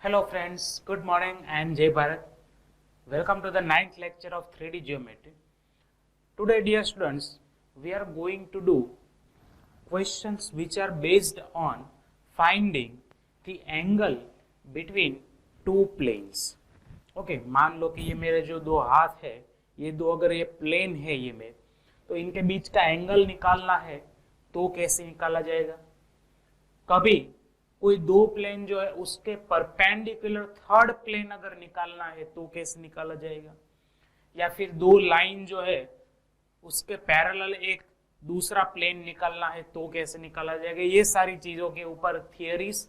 Hello friends, good morning and Jai Bharat. Welcome to the 9th lecture of 3D Geometry. Today dear students, we are going to do questions which are based on finding the angle between two planes. Okay, मान लो कि ये मेरे जो दो हाथ है, ये दो अगर ये प्लेन है ये में, तो इनके बीच का एंगल निकालना है तो कैसे निकाला जाएगा। कभी कोई दो प्लेन जो है उसके परपेंडिकुलर थर्ड प्लेन अगर निकालना है तो कैसे निकाला जाएगा, या फिर दो लाइन जो है उसके पैरेलल एक दूसरा प्लेन निकालना है तो कैसे निकाला जाएगा। ये सारी चीजों के ऊपर theories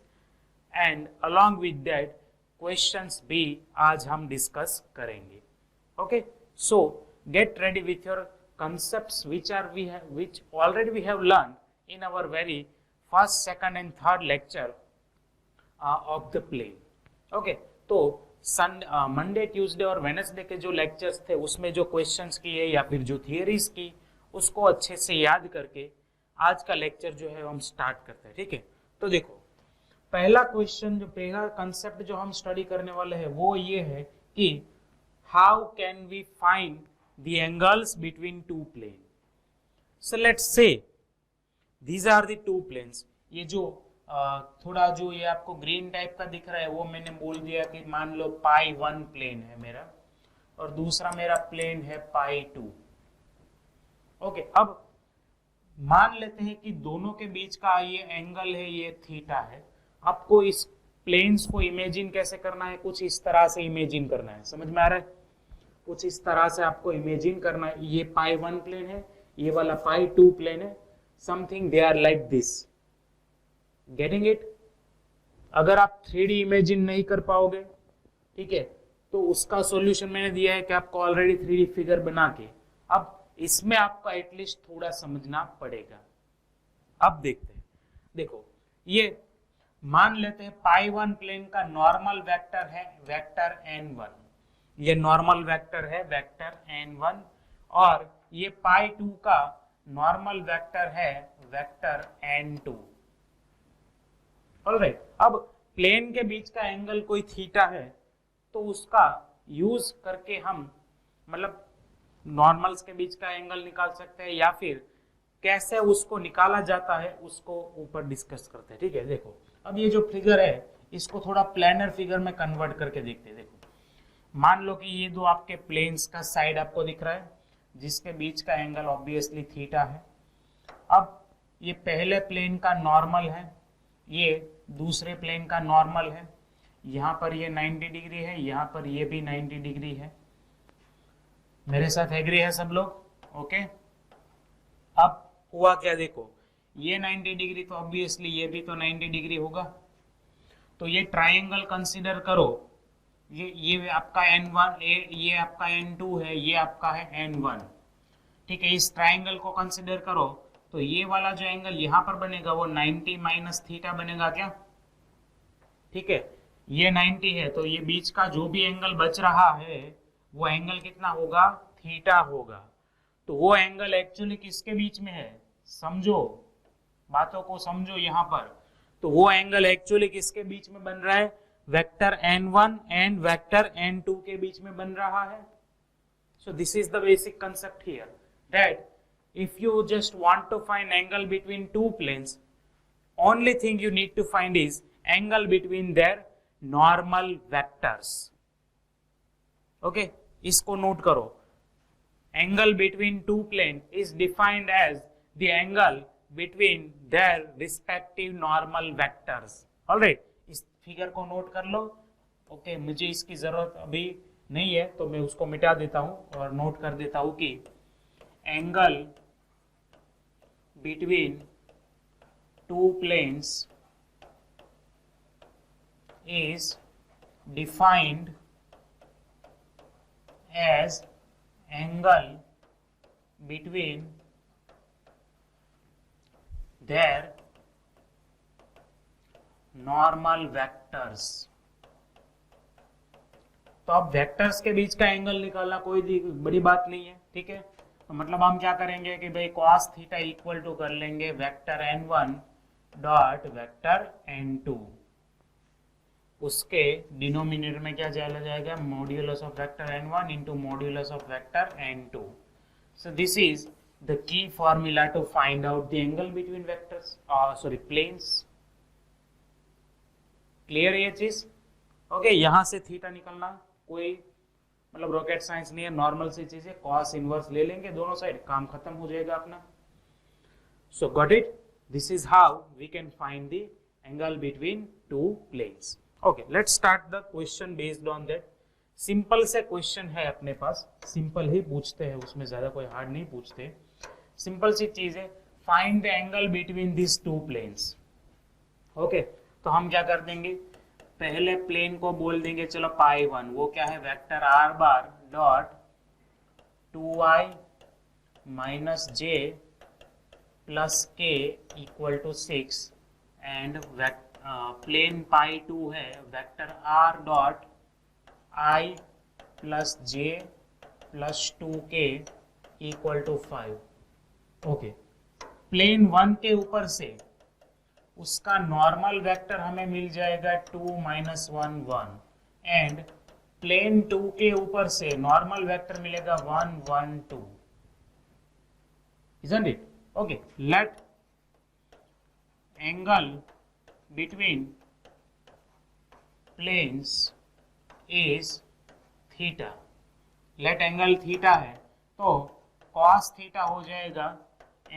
and along with that questions भी आज हम डिस्कस करेंगे। Okay, so get ready with your concepts which already we have learned in our very first, second and third lecture of the plane. Okay, तो Monday, Tuesday और Wednesday के जो lectures थे उसमें जो क्वेश्चंस किए या फिर जो थियरीज की उसको अच्छे से याद करके आज का लेक्चर जो है हम स्टार्ट करते हैं। ठीक है, तो देखो पहला क्वेश्चन, जो पहला कंसेप्ट जो हम स्टडी करने वाले हैं वो ये है कि how can we find the angles between two planes. So let's say these are the two planes. ये जो थोड़ा जो ये आपको ग्रीन टाइप का दिख रहा है वो मैंने बोल दिया कि मान लो पाई 1 प्लेन है मेरा और दूसरा मेरा प्लेन है पाई 2। ओके, अब मान लेते हैं कि दोनों के बीच का ये एंगल है, ये थीटा है। आपको इस प्लेन्स को इमेजिन कैसे करना है, कुछ इस तरह से इमेजिन करना है। समझ में आ रहा है? कुछ इस तरह से आपको इमेजिन करना है। ये पाई 1 प्लेन है, ये वाला पाई 2 प्लेन है, something they are like this. Getting it? अगर आप 3D इमेजिन नहीं कर पाओगे, ठीक है, तो उसका सॉल्यूशन मैंने दिया है कि आपको ऑलरेडी 3D फिगर बना के, अब इसमें आपको एटलीस्ट थोड़ा समझना पड़ेगा। अब देखते हैं, देखो ये मान लेते हैं पाई 1 प्लेन का नॉर्मल वेक्टर है वेक्टर n1, ये नॉर्मल वेक्टर है वेक्टर n1, और ये पाई 2 का नॉर्मल वेक्टर है वेक्टर n2। ऑलराइट, अब प्लेन के बीच का एंगल कोई थीटा है तो उसका यूज करके हम मतलब नॉर्मल्स के बीच का एंगल निकाल सकते हैं, या फिर कैसे उसको निकाला जाता है उसको ऊपर डिस्कस करते हैं। ठीक है, देखो अब ये जो फिगर है इसको थोड़ा प्लेनर फिगर में कन्वर्ट करके देखते हैं। देखो मान लो कि ये दो आपके प्लेन्स का साइड आपको दिख रहा है जिसके बीच का एंगल ऑब्वियसली थीटा है। अब ये पहले प्लेन का नॉर्मल है, ये दूसरे प्लेन का नॉर्मल है, यहाँ पर ये 90 डिग्री है, यहाँ पर ये भी 90 डिग्री है। मेरे साथ एग्री है सब लोग? ओके, अब हुआ क्या, देखो ये 90 डिग्री तो ऑब्वियसली ये भी तो 90 डिग्री होगा। तो ये ट्राइंगल कंसीडर करो, ये आपका n1, ये आपका n2 है, ये आपका है n1। ठीक है, इस ट्राइंगल को कंसीडर करो तो ये वाला जो एंगल यहाँ पर बनेगा वो 90 माइनस थीटा बनेगा क्या? ठीक है, ये 90 है तो ये बीच का जो भी एंगल बच रहा है वो एंगल कितना होगा? थीटा होगा। तो वो एंगल एक्चुअली किसके बीच में है? समझो, बातों को समझो यहाँ पर। तो वो एंगल एक्चुअली किसके बीच में बन रहा है? Vector n1 and vector n2 के बीच में बन रहा है। So this is the basic concept here, that if you just want to find angle between two planes, only thing you need to find is angle between their normal vectors. Okay, इसको note करो। Angle between two planes is defined as the angle between their respective normal vectors. Alright, इस figure को note कर लो। Okay, मुझे इसकी जरूरत अभी नहीं है तो मैं उसको मिटा देता हूं और नोट कर देता हूं कि angle between two planes is defined as angle between their normal vectors. तो अब वेक्टर्स के बीच का एंगल निकालना कोई बड़ी बात नहीं है। ठीक है, तो मतलब हम क्या करेंगे कि भाई cos थीटा इक्वल टू कर लेंगे vector n1 dot vector n2। उसके डिनोमिनेटर में क्या चला जाएगा, modulus of vector n1 into modulus of vector n2. So this is the key formula to find out the angle between vectors, planes. Clear ये चीज? Okay, यहाँ से theta निकलना कोई मतलब रॉकेट साइंस नहीं है, नॉर्मल सी चीज है, कॉस इनवर्स ले लेंगे दोनों साइड, काम खत्म हो जाएगा अपना. So got it? This is how we can find the angle between two planes. Okay, let's start the question based on that. Simple से क्वेश्चन है अपने पास, सिंपल ही पूछते हैं, उसमें ज्यादा कोई हार्ड नहीं पूछते. सिंपल सी चीज है, find the angle between this two planes. Okay, तो हम क्या कर देंगे, पहले प्लेन को बोल देंगे चलो पाई 1, वो क्या है, vector r bar dot 2i minus j plus k equal to 6 and plane pi 2 है vector r dot i plus j plus 2k equal to 5. Okay, plane 1 के ऊपर से उसका नॉर्मल वेक्टर हमें मिल जाएगा 2 माइनस 1 1 एंड प्लेन 2 के ऊपर से नॉर्मल वेक्टर मिलेगा 1 1 2. Isn't it? Okay, let angle between planes is theta. let angle theta है तो cos theta हो जाएगा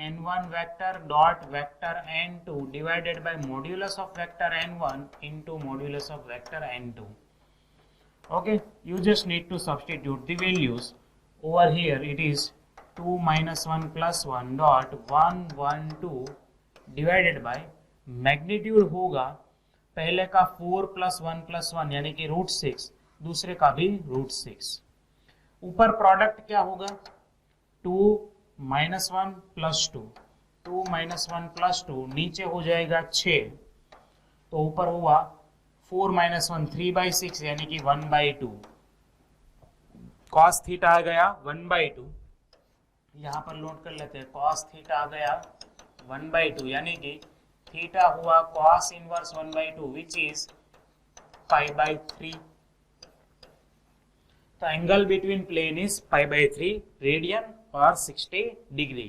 n1 vector dot vector n2 divided by modulus of vector n1 into modulus of vector n2. okay, you just need to substitute the values. over here it is 2 minus 1 plus 1 dot 1 1 2 divided by magnitude होगा पहले का 4 plus 1 plus 1 यानी कि √6, दूसरे का भी √6. ऊपर product क्या होगा, 2 माइनस 1 प्लस 2, 2 माइनस 1 प्लस 2, नीचे हो जाएगा 6, तो ऊपर हुआ 4 माइनस 1 3/6 यानी कि 1/2. कॉस थीटा आ गया 1/2, यहाँ पर नोट कर लेते हैं, कॉस थीटा आ गया 1/2 यानी कि थीटा हुआ कॉस इनवर्स 1/2 विच इज 5/3. तो angle between plane is 5/3 radian और 60 degree.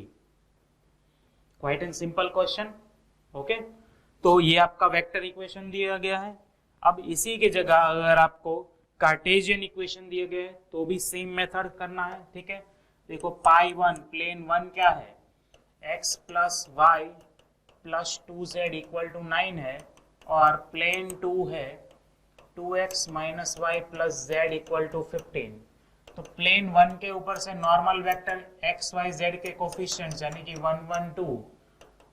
Quite and simple question. Okay, तो ये आपका वेक्टर इक्वेशन दिया गया है. अब इसी के जगह अगर आपको कार्टेशियन इक्वेशन दिए गए तो भी सेम मेथड करना है. ठीक है, देखो पाई 1 प्लेन 1 क्या है, x plus y plus 2z equal to 9 है और प्लेन 2 है 2x minus y plus z equal to 15. तो प्लेन 1 के ऊपर से normal vector x y z के कोफिशिएंट्स यानी कि 1 1 2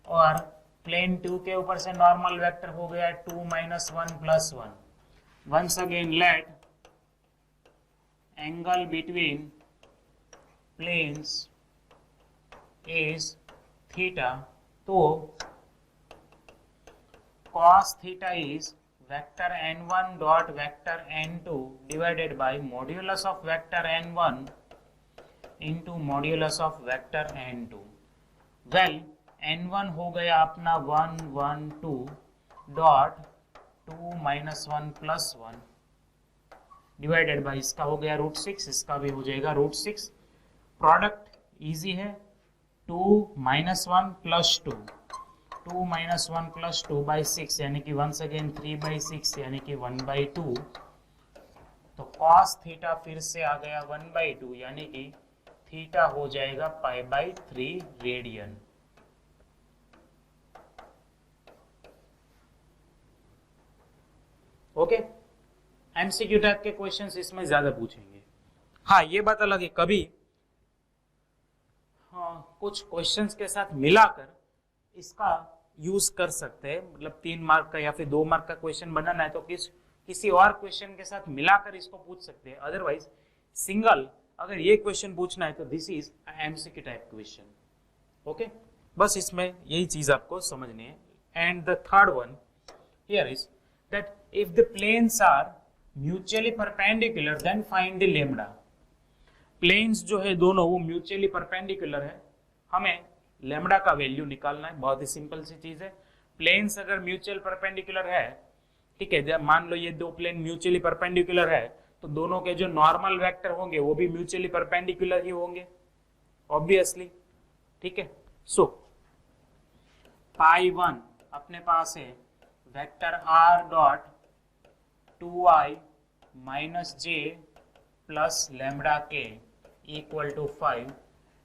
और प्लेन 2 के ऊपर से नॉर्मल वेक्टर हो गया 2 minus 1 plus 1. Once again let angle between planes is theta. तो cos theta is vector n1 dot vector n2 divided by modulus of vector n1 into modulus of vector n2. well n1 हो गया अपना 1 1 2 dot 2 minus 1 plus 1 divided by इसका हो गया √6, इसका भी हो जाएगा √6. प्रोडक्ट इजी है, 2 माइनस 1 प्लस 2, 2 माइनस 1 प्लस 2/6 यानी कि वंस अगेन 3/6 यानी कि 1/2. तो कॉस थीटा फिर से आ गया 1/2 यानी कि थीटा हो जाएगा π/3 रेडियन. ओके, एमसीक्यू टाइप के क्वेश्चंस इसमें ज्यादा पूछेंगे. हाँ, ये बात अलग है, कभी हाँ कुछ क्वेश्चंस के साथ मिलाकर इसका यूज कर सकते हैं. मतलब 3 मार्क का या फिर 2 मार्क का क्वेश्चन बनाना है तो किसी और क्वेश्चन के साथ मिलाकर इसको पूछ सकते हैं. अदरवाइज सिंगल अगर ये क्वेश्चन पूछना है तो this is MCQ type question. Okay, बस इसमें यही चीज आपको समझनी है. And the third one here is that if the planes are mutually perpendicular then find the lambda. Planes जो है दोनों वो म्यूचुअली परपेंडिकुलर है, हमें लैम्डा का वैल्यू निकालना है. बहुत ही सिंपल सी चीज है. प्लेन्स अगर म्यूचुअल परपेंडिकुलर है ठीक है, जब मान लो ये दो प्लेन म्यूचुअली परपेंडिकुलर है तो दोनों के जो नॉर्मल वेक्टर होंगे वो भी म्यूचुअली परपेंडिकुलर ही होंगे ऑब्वियसली। ठीक है, सो पाई 1 अपने पास है vector r dot 2i minus j plus lambda k equal to 5।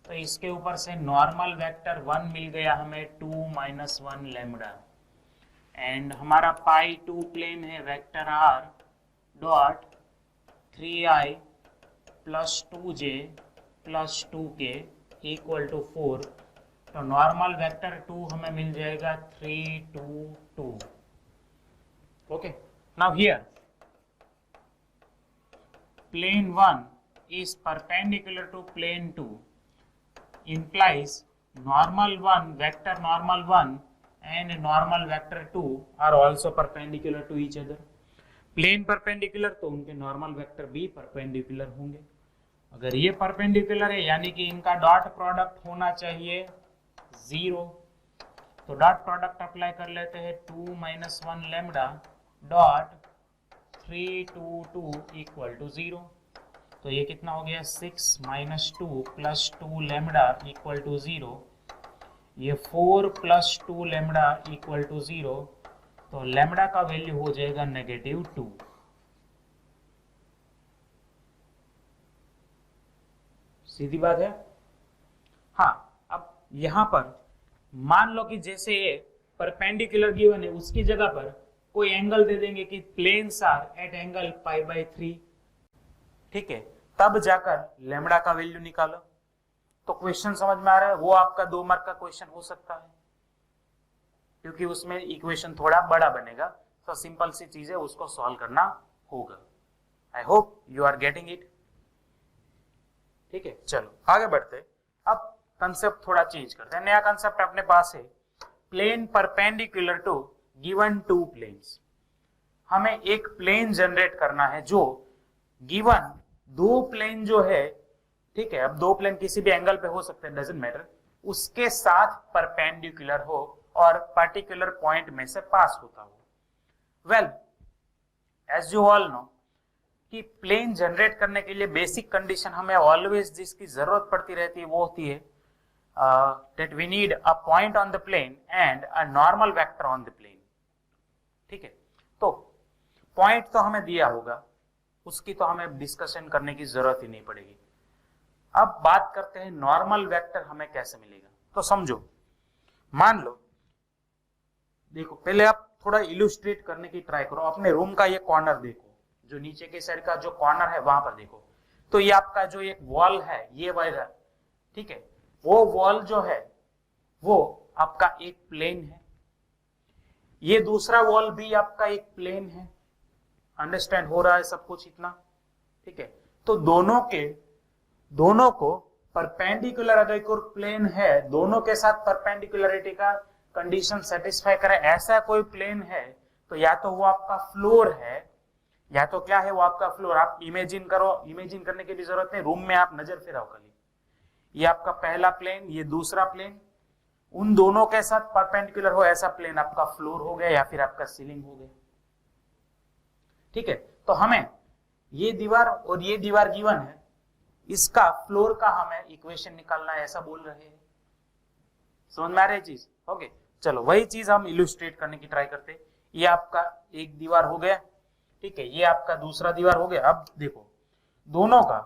तो इसके ऊपर से नॉर्मल वेक्टर 1 मिल गया हमें 2 माइनस 1 लैम्बडा, एंड हमारा पाई 2 प्लेन है vector r dot 3i plus 2j plus 2k equal to 4। तो नॉर्मल वेक्टर 2 हमें मिल जाएगा 3 2 2। Okay, now here plane 1 is perpendicular to plane 2 implies normal 1 vector normal 1 and normal vector 2 are also perpendicular to each other। Plane perpendicular तो उनके normal vector भी perpendicular होंगे। अगर ये perpendicular है यानी कि इनका डॉट प्रोडक्ट होना चाहिए 0। तो डॉट प्रोडक्ट अप्लाई कर लेते हैं 2 minus 1 lambda dot 3 2 2 equal to 0। तो ये कितना हो गया 6 minus 2 plus 2 lambda equal to 0। ये 4 प्लस 2 लैम्बडा इक्वल टू 0। तो लैम्बडा का वैल्यू हो जाएगा -2। सीधी बात है। हाँ, अब यहां पर मान लो कि जैसे ये परपेंडिकुलर गिवन है उसकी जगह पर कोई एंगल दे देंगे कि प्लेन्स आर एट एंगल π/3। ठीक है, तब जाकर लैम्बडा का वैल्यू निकालो। तो क्वेश्चन समझ में आ रहा है, वो आपका 2 मार्क का क्वेश्चन हो सकता है क्योंकि उसमें इक्वेशन थोड़ा बड़ा बनेगा। तो सिंपल सी चीज है, उसको सॉल्व करना होगा। I hope you are getting it. ठीक है, चलो आगे बढ़ते। अब कंसेप्ट थोड़ा चेंज करते हैं। नया कंसेप्ट अपने पास है plane perpendicular to given 2 planes. हमें एक प्लेन जनरेट करना है जो गिवन 2 प्लेन जो है, ठीक है, अब 2 प्लेन किसी भी एंगल पे हो सकते हैं, डजंट मैटर, उसके साथ परपेंडिकुलर हो और पर्टिकुलर पॉइंट में से पास होता हो। Well, as you all know कि प्लेन जनरेट करने के लिए बेसिक कंडीशन हमें ऑलवेज जिसकी जरूरत पड़ती रहती है वो होती है that we need a point on the plane and a normal vector on the plane। ठीक है, तो पॉइंट तो हमें दिया होगा, उसकी तो हमें डिस्कशन करने की जरूरत ही नहीं पड़ेगी। अब बात करते हैं नॉर्मल वेक्टर हमें कैसे मिलेगा। तो समझो, मान लो, देखो पहले आप थोड़ा इलुस्ट्रेट करने की ट्राई करो। अपने रूम का ये कॉर्नर देखो, जो नीचे के साइड का जो कॉर्नर है वहां पर देखो। तो ये आपका जो एक वॉल है ये वाला, ठीक है, वो वॉल जो है वो आपका एक प्लेन है, ये दूसरा वॉल भी आपका एक प्लेन है। अंडरस्टैंड हो रहा है सब कुछ इतना? ठीक है, तो दोनों को परपेंडिकुलर अगर कोई प्लेन है, दोनों के साथ परपेंडिकुलरिटी का कंडीशन सेटिस्फाई करे ऐसा कोई प्लेन है, तो या तो वो आपका फ्लोर है या तो क्या है वो आपका फ्लोर। आप इमेजिन करो, इमेजिन करने की भी जरूरत नहीं, रूम में आप नजर फिराओ खाली। ये आपका पहला प्लेन, ये दूसरा प्लेन, उन दोनों के साथ परपेंडिकुलर हो ऐसा प्लेन आपका फ्लोर हो गया या फिर आपका सीलिंग हो गया। ठीक है, तो हमें ये दीवार और ये दीवार गिवन है, इसका फ्लोर का हमें इक्वेशन निकालना है ऐसा बोल रहे हैं। समझ में आ रही है चीज? ओके, चलो वही चीज हम इलुस्ट्रेट करने की ट्राई करते हैं। ये आपका एक दीवार हो गया, ठीक है, ये आपका दूसरा दीवार हो गया। अब देखो दोनों का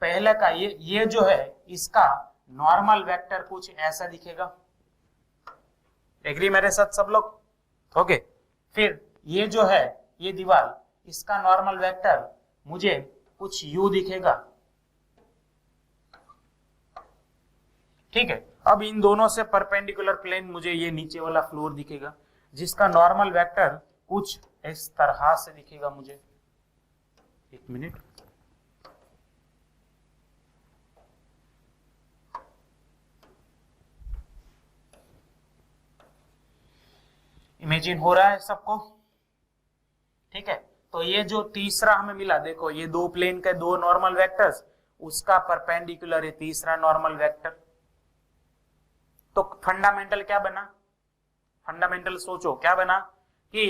पहले का ये जो है इसका नॉर्मल वेक्टर कुछ ऐसा दिखेगा। एग्री मेरे साथ सब लोग? ओके, फिर ये जो है ये दीवार, इसका नॉर्मल वेक्टर मुझे कुछ यू दिखेगा। ठीक है, अब इन दोनों से परपेंडिकुलर प्लेन मुझे ये नीचे वाला फ्लोर दिखेगा जिसका नॉर्मल वेक्टर कुछ इस तरह से दिखेगा मुझे। एक मिनट, इमेजिन हो रहा है सबको? ठीक है, तो ये जो तीसरा हमें मिला, देखो ये 2 प्लेन के 2 नॉर्मल वेक्टर्स, उसका परपेंडिकुलर है तीसरा नॉर्मल वेक्टर। तो फंडामेंटल क्या बना? फंडामेंटल सोचो क्या बना कि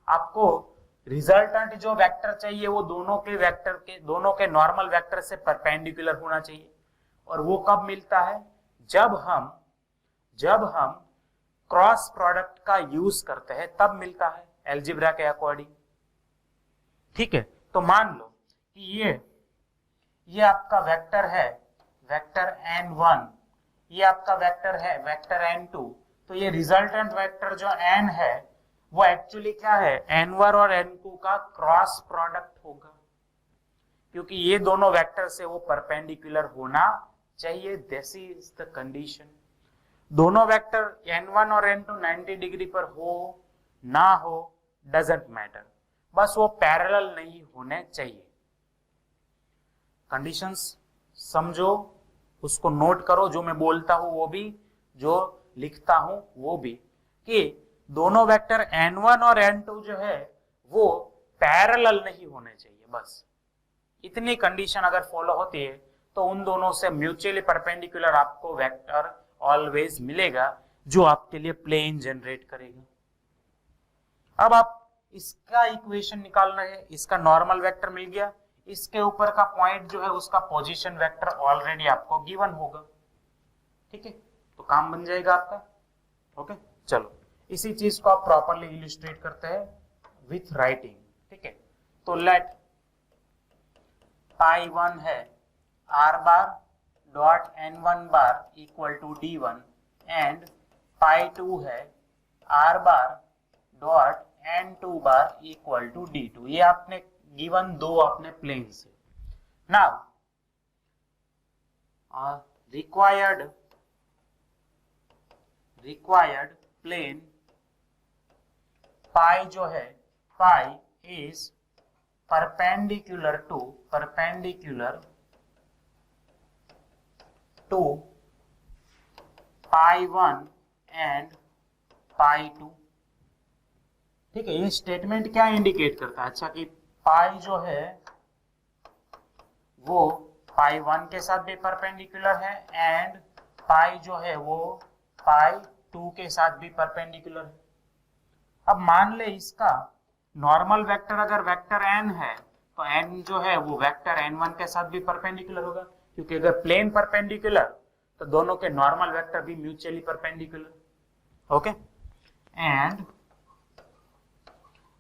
आपको रिजल्टेंट जो वेक्टर चाहिए वो दोनों के नॉर्मल वेक्टर से परपेंडिकुलर होना चाहिए। और वो कब मिलता है? जब हम क्रॉस प्रोडक्ट का यूज करते हैं तब मिलता है अलजेब्रा के अकॉर्डिंग। ठीक है, तो मान लो कि ये आपका वेक्टर है वेक्टर n1, ये आपका वेक्टर है वेक्टर n2। तो ये रिजल्टेंट वेक्टर जो n है वो एक्चुअली क्या है? n1 और n2 का क्रॉस प्रोडक्ट होगा, क्योंकि ये दोनों वेक्टर से वो परपेंडिकुलर होना चाहिए। This is the condition. दोनों वेक्टर n1 और n2 90 डिग्री पर हो ना हो डजंट मैटर, बस वो पैरेलल नहीं होने चाहिए। कंडीशंस समझो, उसको नोट करो, जो मैं बोलता हूं वो भी, जो लिखता हूं वो भी, कि दोनों वेक्टर n1 और n2 जो है वो पैरेलल नहीं होने चाहिए। बस इतनी कंडीशन अगर फॉलो होती है तो उन दोनों से म्यूचुअली परपेंडिकुलर आपको वेक्टर ऑलवेज मिलेगा, जो आपके लिए प्लेन जनरेट करेगा। अब आप इसका इक्वेशन निकालना है। इसका नॉर्मल वेक्टर मिल गया, इसके ऊपर का पॉइंट जो है उसका पोजीशन वेक्टर ऑलरेडी आपको गिवन होगा। ठीक है, तो काम बन जाएगा आपका। ओके, चलो इसी चीज को आप प्रॉपरली इलिस्ट्रेट करते हैं विथ राइटिंग। ठीक है, तो लेट पाई 1 है r bar dot n1 bar equal to d1 and pi 2 है r bar dot n2 bar equal to d2। ये आपने गिवन दो अपने प्लेन से। नाउ रिक्वायर्ड प्लेन पाई जो है, pi is perpendicular to pi 1 and pi 2। ठीक है, ये स्टेटमेंट क्या इंडिकेट करता है? अच्छा, कि पाई जो है वो पाई 1 के साथ भी परपेंडिकुलर है एंड पाई जो है वो पाई 2 के साथ भी परपेंडिकुलर है। अब मान ले इसका नॉर्मल वेक्टर अगर वेक्टर n है तो n जो है वो वेक्टर n1 के साथ भी परपेंडिकुलर होगा, क्योंकि अगर प्लेन परपेंडिकुलर तो दोनों के नॉर्मल वेक्टर भी mutually perpendicular. Okay, and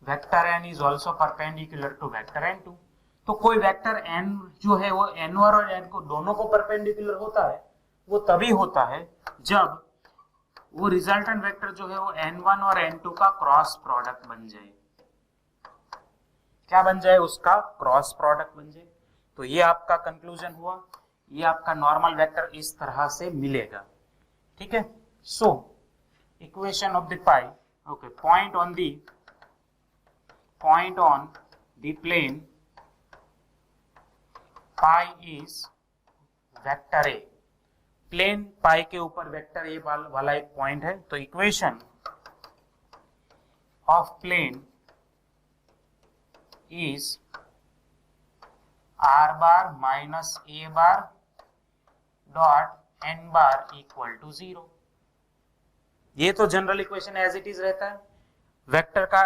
vector n is also perpendicular to vector n2। तो कोई वेक्टर n जो है वो n1 और n को दोनों को परपेंडिकुलर होता है, वो तभी होता है जब वो रिजल्टेंट वेक्टर जो है वो n1 और n2 का क्रॉस प्रोडक्ट बन जाए। क्या बन जाए? उसका क्रॉस प्रोडक्ट बन जाए। तो ये आपका कंक्लूजन हुआ, ये आपका नॉर्मल वेक्टर इस तरह से मिलेगा। ठीक है, so equation of the pi, okay, point on the plane pi is vector a. Plane pi के ऊपर वेक्टर ए वाला एक पॉइंट है। तो equation of plane is r bar minus a bar dot n bar equal to 0। ये तो general equation as it is रहता है। वेक्टर का,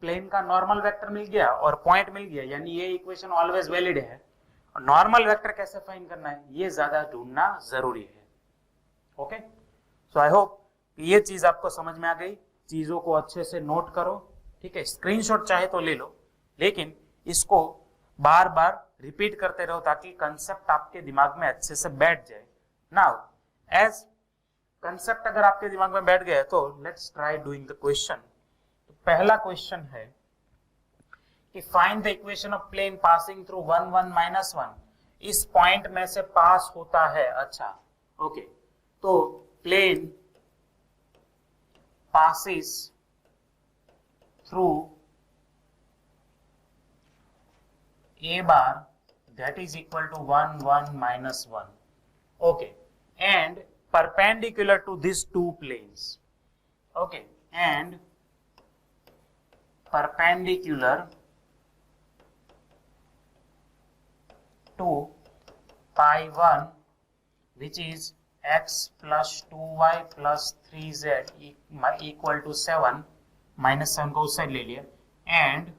प्लेन का नॉर्मल वेक्टर मिल गया और पॉइंट मिल गया, यानी ये इक्वेशन ऑलवेज वैलिड है। और नॉर्मल वेक्टर कैसे फाइंड करना है ये ज्यादा ढूंढना जरूरी है। ओके, सो आई होप ये चीज आपको समझ में आ गई। चीजों को अच्छे से नोट करो। ठीक है, स्क्रीनशॉट चाहे तो ले लो, लेकिन इसको बार बार रिपीट करते रहो ताकि कंसेप्ट आपके दिमाग में अच्छे से बैठ जाए। नाउ एज कंसेप्ट अगर आपके दिमाग में बैठ गया तो let's try doing the question. तो पहला क्वेश्चन है कि find the equation of plane passing through 1 1 minus 1। इस पॉइंट में से पास होता है। अच्छा, ओके, तो plane passes through a bar that is equal to 1 1 minus 1, okay, and perpendicular to these two planes, okay, and perpendicular to pi 1 which is x plus 2y plus 3z equal to 7, minus 7 को उस side ले लिया, and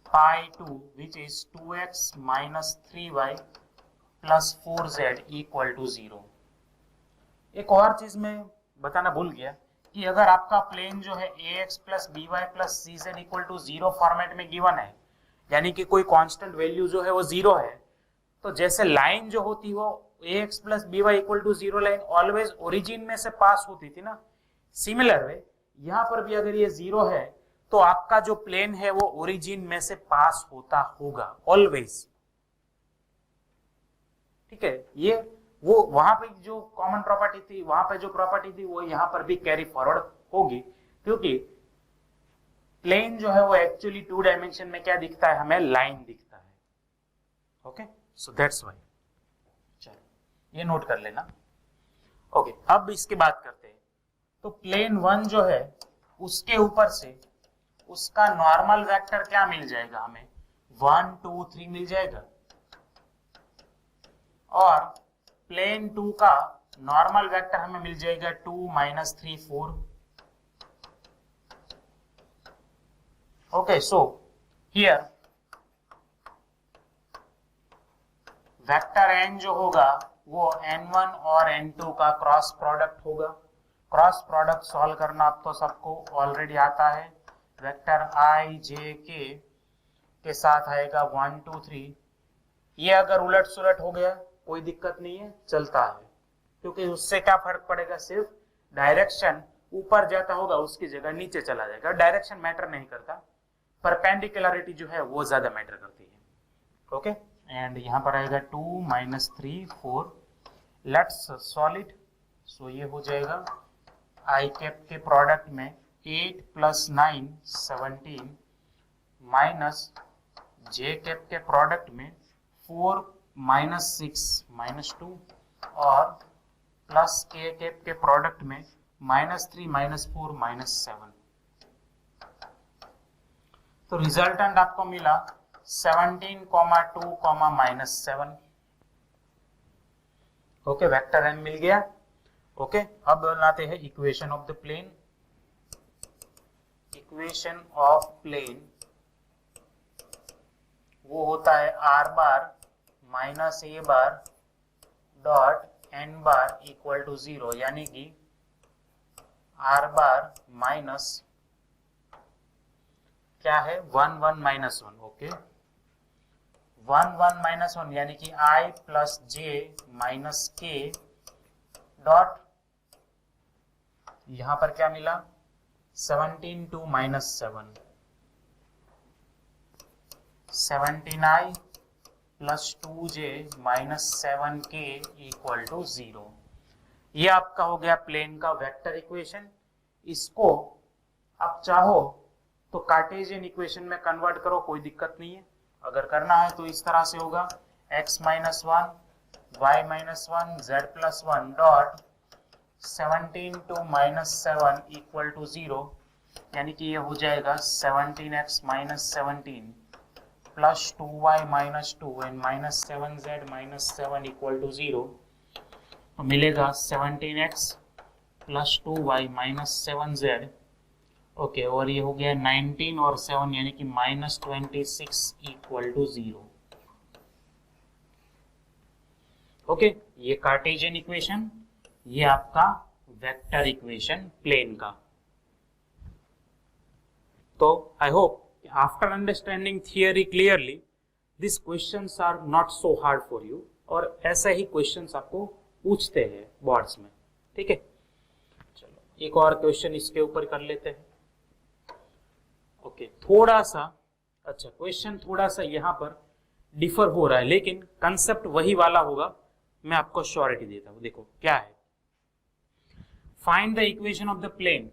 pi 2 which is 2x minus 3y plus 4z equal to 0। एक और चीज मैं बताना भूल गया कि अगर आपका प्लेन जो है ax plus by plus cz equal to 0 format में गिवन है, यानी कि कोई कांस्टेंट वैल्यू जो है वो 0 है, तो जैसे लाइन जो होती वो ax plus by equal to 0 line always origin में से पास होती थी ना, सिमिलर वे यहां पर भी अगर ये 0 है तो आपका जो प्लेन है वो ओरिजिन में से पास होता होगा ऑलवेज। ठीक है, ये वो वहां पे जो कॉमन प्रॉपर्टी थी, वहां पे जो प्रॉपर्टी थी वो यहां पर भी कैरी फॉरवर्ड होगी, क्योंकि प्लेन जो है वो एक्चुअली 2 डायमेंशन में क्या दिखता है, हमें लाइन दिखता है। Okay, so that's why. चलो ये नोट कर लेना। ओके, अब इसकी बात करते हैं। तो प्लेन 1 जो है उसके ऊपर से उसका नॉर्मल वेक्टर क्या मिल जाएगा, हमें 1 2 3 मिल जाएगा, और प्लेन 2 का नॉर्मल वेक्टर हमें मिल जाएगा 2 minus 3 4। Okay, so here vector n जो होगा वो n1 और n2 का क्रॉस प्रोडक्ट होगा। क्रॉस प्रोडक्ट सॉल्व करना अब तो सबको ऑलरेडी आता है। वेक्टर i j k के साथ आएगा 1 2 3। ये अगर उलट सुलट हो गया कोई दिक्कत नहीं है, चलता है, क्योंकि उससे क्या फर्क पड़ेगा, सिर्फ डायरेक्शन ऊपर जाता होगा उसकी जगह नीचे चला जाएगा। डायरेक्शन मैटर नहीं करता, परपेंडिकुलरिटी जो है वो ज्यादा मैटर करती है। ओके, एंड यहां पर आएगा 2 minus 3 4। Let's solve it. So ये हो जाएगा आई कैप के प्रोडक्ट में 8 प्लस 9 17 माइनस जे कैप के प्रोडक्ट में 4 माइनस 6 माइनस 2 और प्लस के कैप के प्रोडक्ट में माइनस 3 माइनस 4 माइनस 7। तो रिजल्टेंट आपको मिला 17 2 माइनस 7। ओके, वेक्टर n मिल गया। ओके, अब बनाते हैं equation of the plane. Equation of plane वो होता है r bar minus a bar dot n bar equal to 0, यानी कि r बार माइनस क्या है 1 1 माइनस 1। ओके, 1 1 माइनस 1 यानी कि i plus j minus k dot यहां पर क्या मिला 17 2 minus 7 17i plus 2j minus 7k equal to 0। ये आपका हो गया प्लेन का वेक्टर इक्वेशन। इसको आप चाहो तो कार्टेशियन इक्वेशन में कन्वर्ट करो, कोई दिक्कत नहीं है। अगर करना है तो इस तरह से होगा x minus 1 y minus 1 z plus 1 dot 17 2 minus 7 equal to 0, यानी कि ये हो जाएगा 17x minus 17 plus 2y minus 2 and minus 7z minus 7 equal to 0। तो मिलेगा 17x plus 2y minus 7z। Okay, और ये हो गया 19 और 7 यानी कि माइनस 26 इक्वल टू 0। ओके, ये कार्टेशियन इक्वेशन, ये आपका वेक्टर इक्वेशन प्लेन का। तो I hope after understanding theory clearly this questions are not so hard for you, और ऐसे ही क्वेश्चंस आपको पूछते हैं बोर्ड्स में। ठीक है, चलो एक और क्वेश्चन इसके ऊपर कर लेते हैं। ओके, थोड़ा सा अच्छा क्वेश्चन थोड़ा सा यहाँ पर डिफर हो रहा है, लेकिन कंसेप्ट वही वाला होगा, मैं आपको श्योरिटी देता हूं। देखो क्या है, find the equation of the plane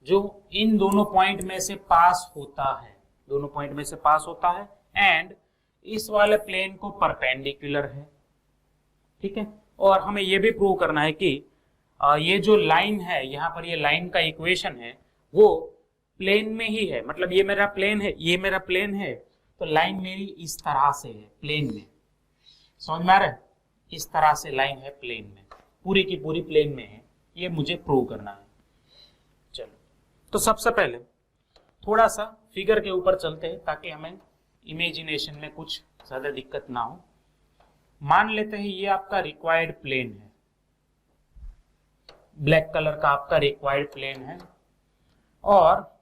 जो इन दोनों पॉइंट में से पास होता है, दोनों पॉइंट में से पास होता है, एंड इस वाले प्लेन को परपेंडिकुलर है। ठीक है, और हमें यह भी प्रूव करना है कि ये जो लाइन है, यहाँ पर ये लाइन का इक्वेशन है वो प्लेन में ही है। मतलब ये मेरा प्लेन है, ये मेरा प्लेन है, तो लाइन मेरी इस तरह से है प्लेन में। समझ में आ रहा है, इस तरह से लाइन है प्लेन में, पूरी की पूरी प्लेन में है, ये मुझे प्रूव करना है। चलो, तो सबसे पहले थोड़ा सा फिगर के ऊपर चलते हैं ताकि हमें इमेजिनेशन में कुछ ज्यादा दिक्कत ना हो। मान लेते हैं ये आपका रिक्वायर्ड प्लेन है, ब्लैक कलर का आपका रिक्वायर्ड प्लेन है, और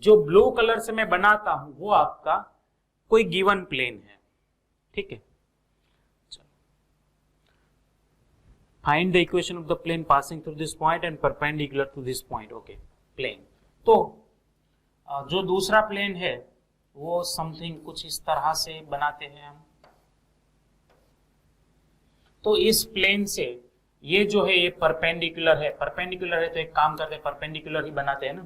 जो ब्लू कलर से मैं बनाता हूं वो आपका कोई गिवन प्लेन है। ठीक है, find the equation of the plane passing through this point and perpendicular to this point. Okay, plane. तो जो दूसरा प्लेन है वो समथिंग कुछ इस तरह से बनाते हैं हम। तो इस प्लेन से ये जो है ये परपेंडिकुलर है, परपेंडिकुलर है तो एक काम करते हैं परपेंडिकुलर ही बनाते हैं ना।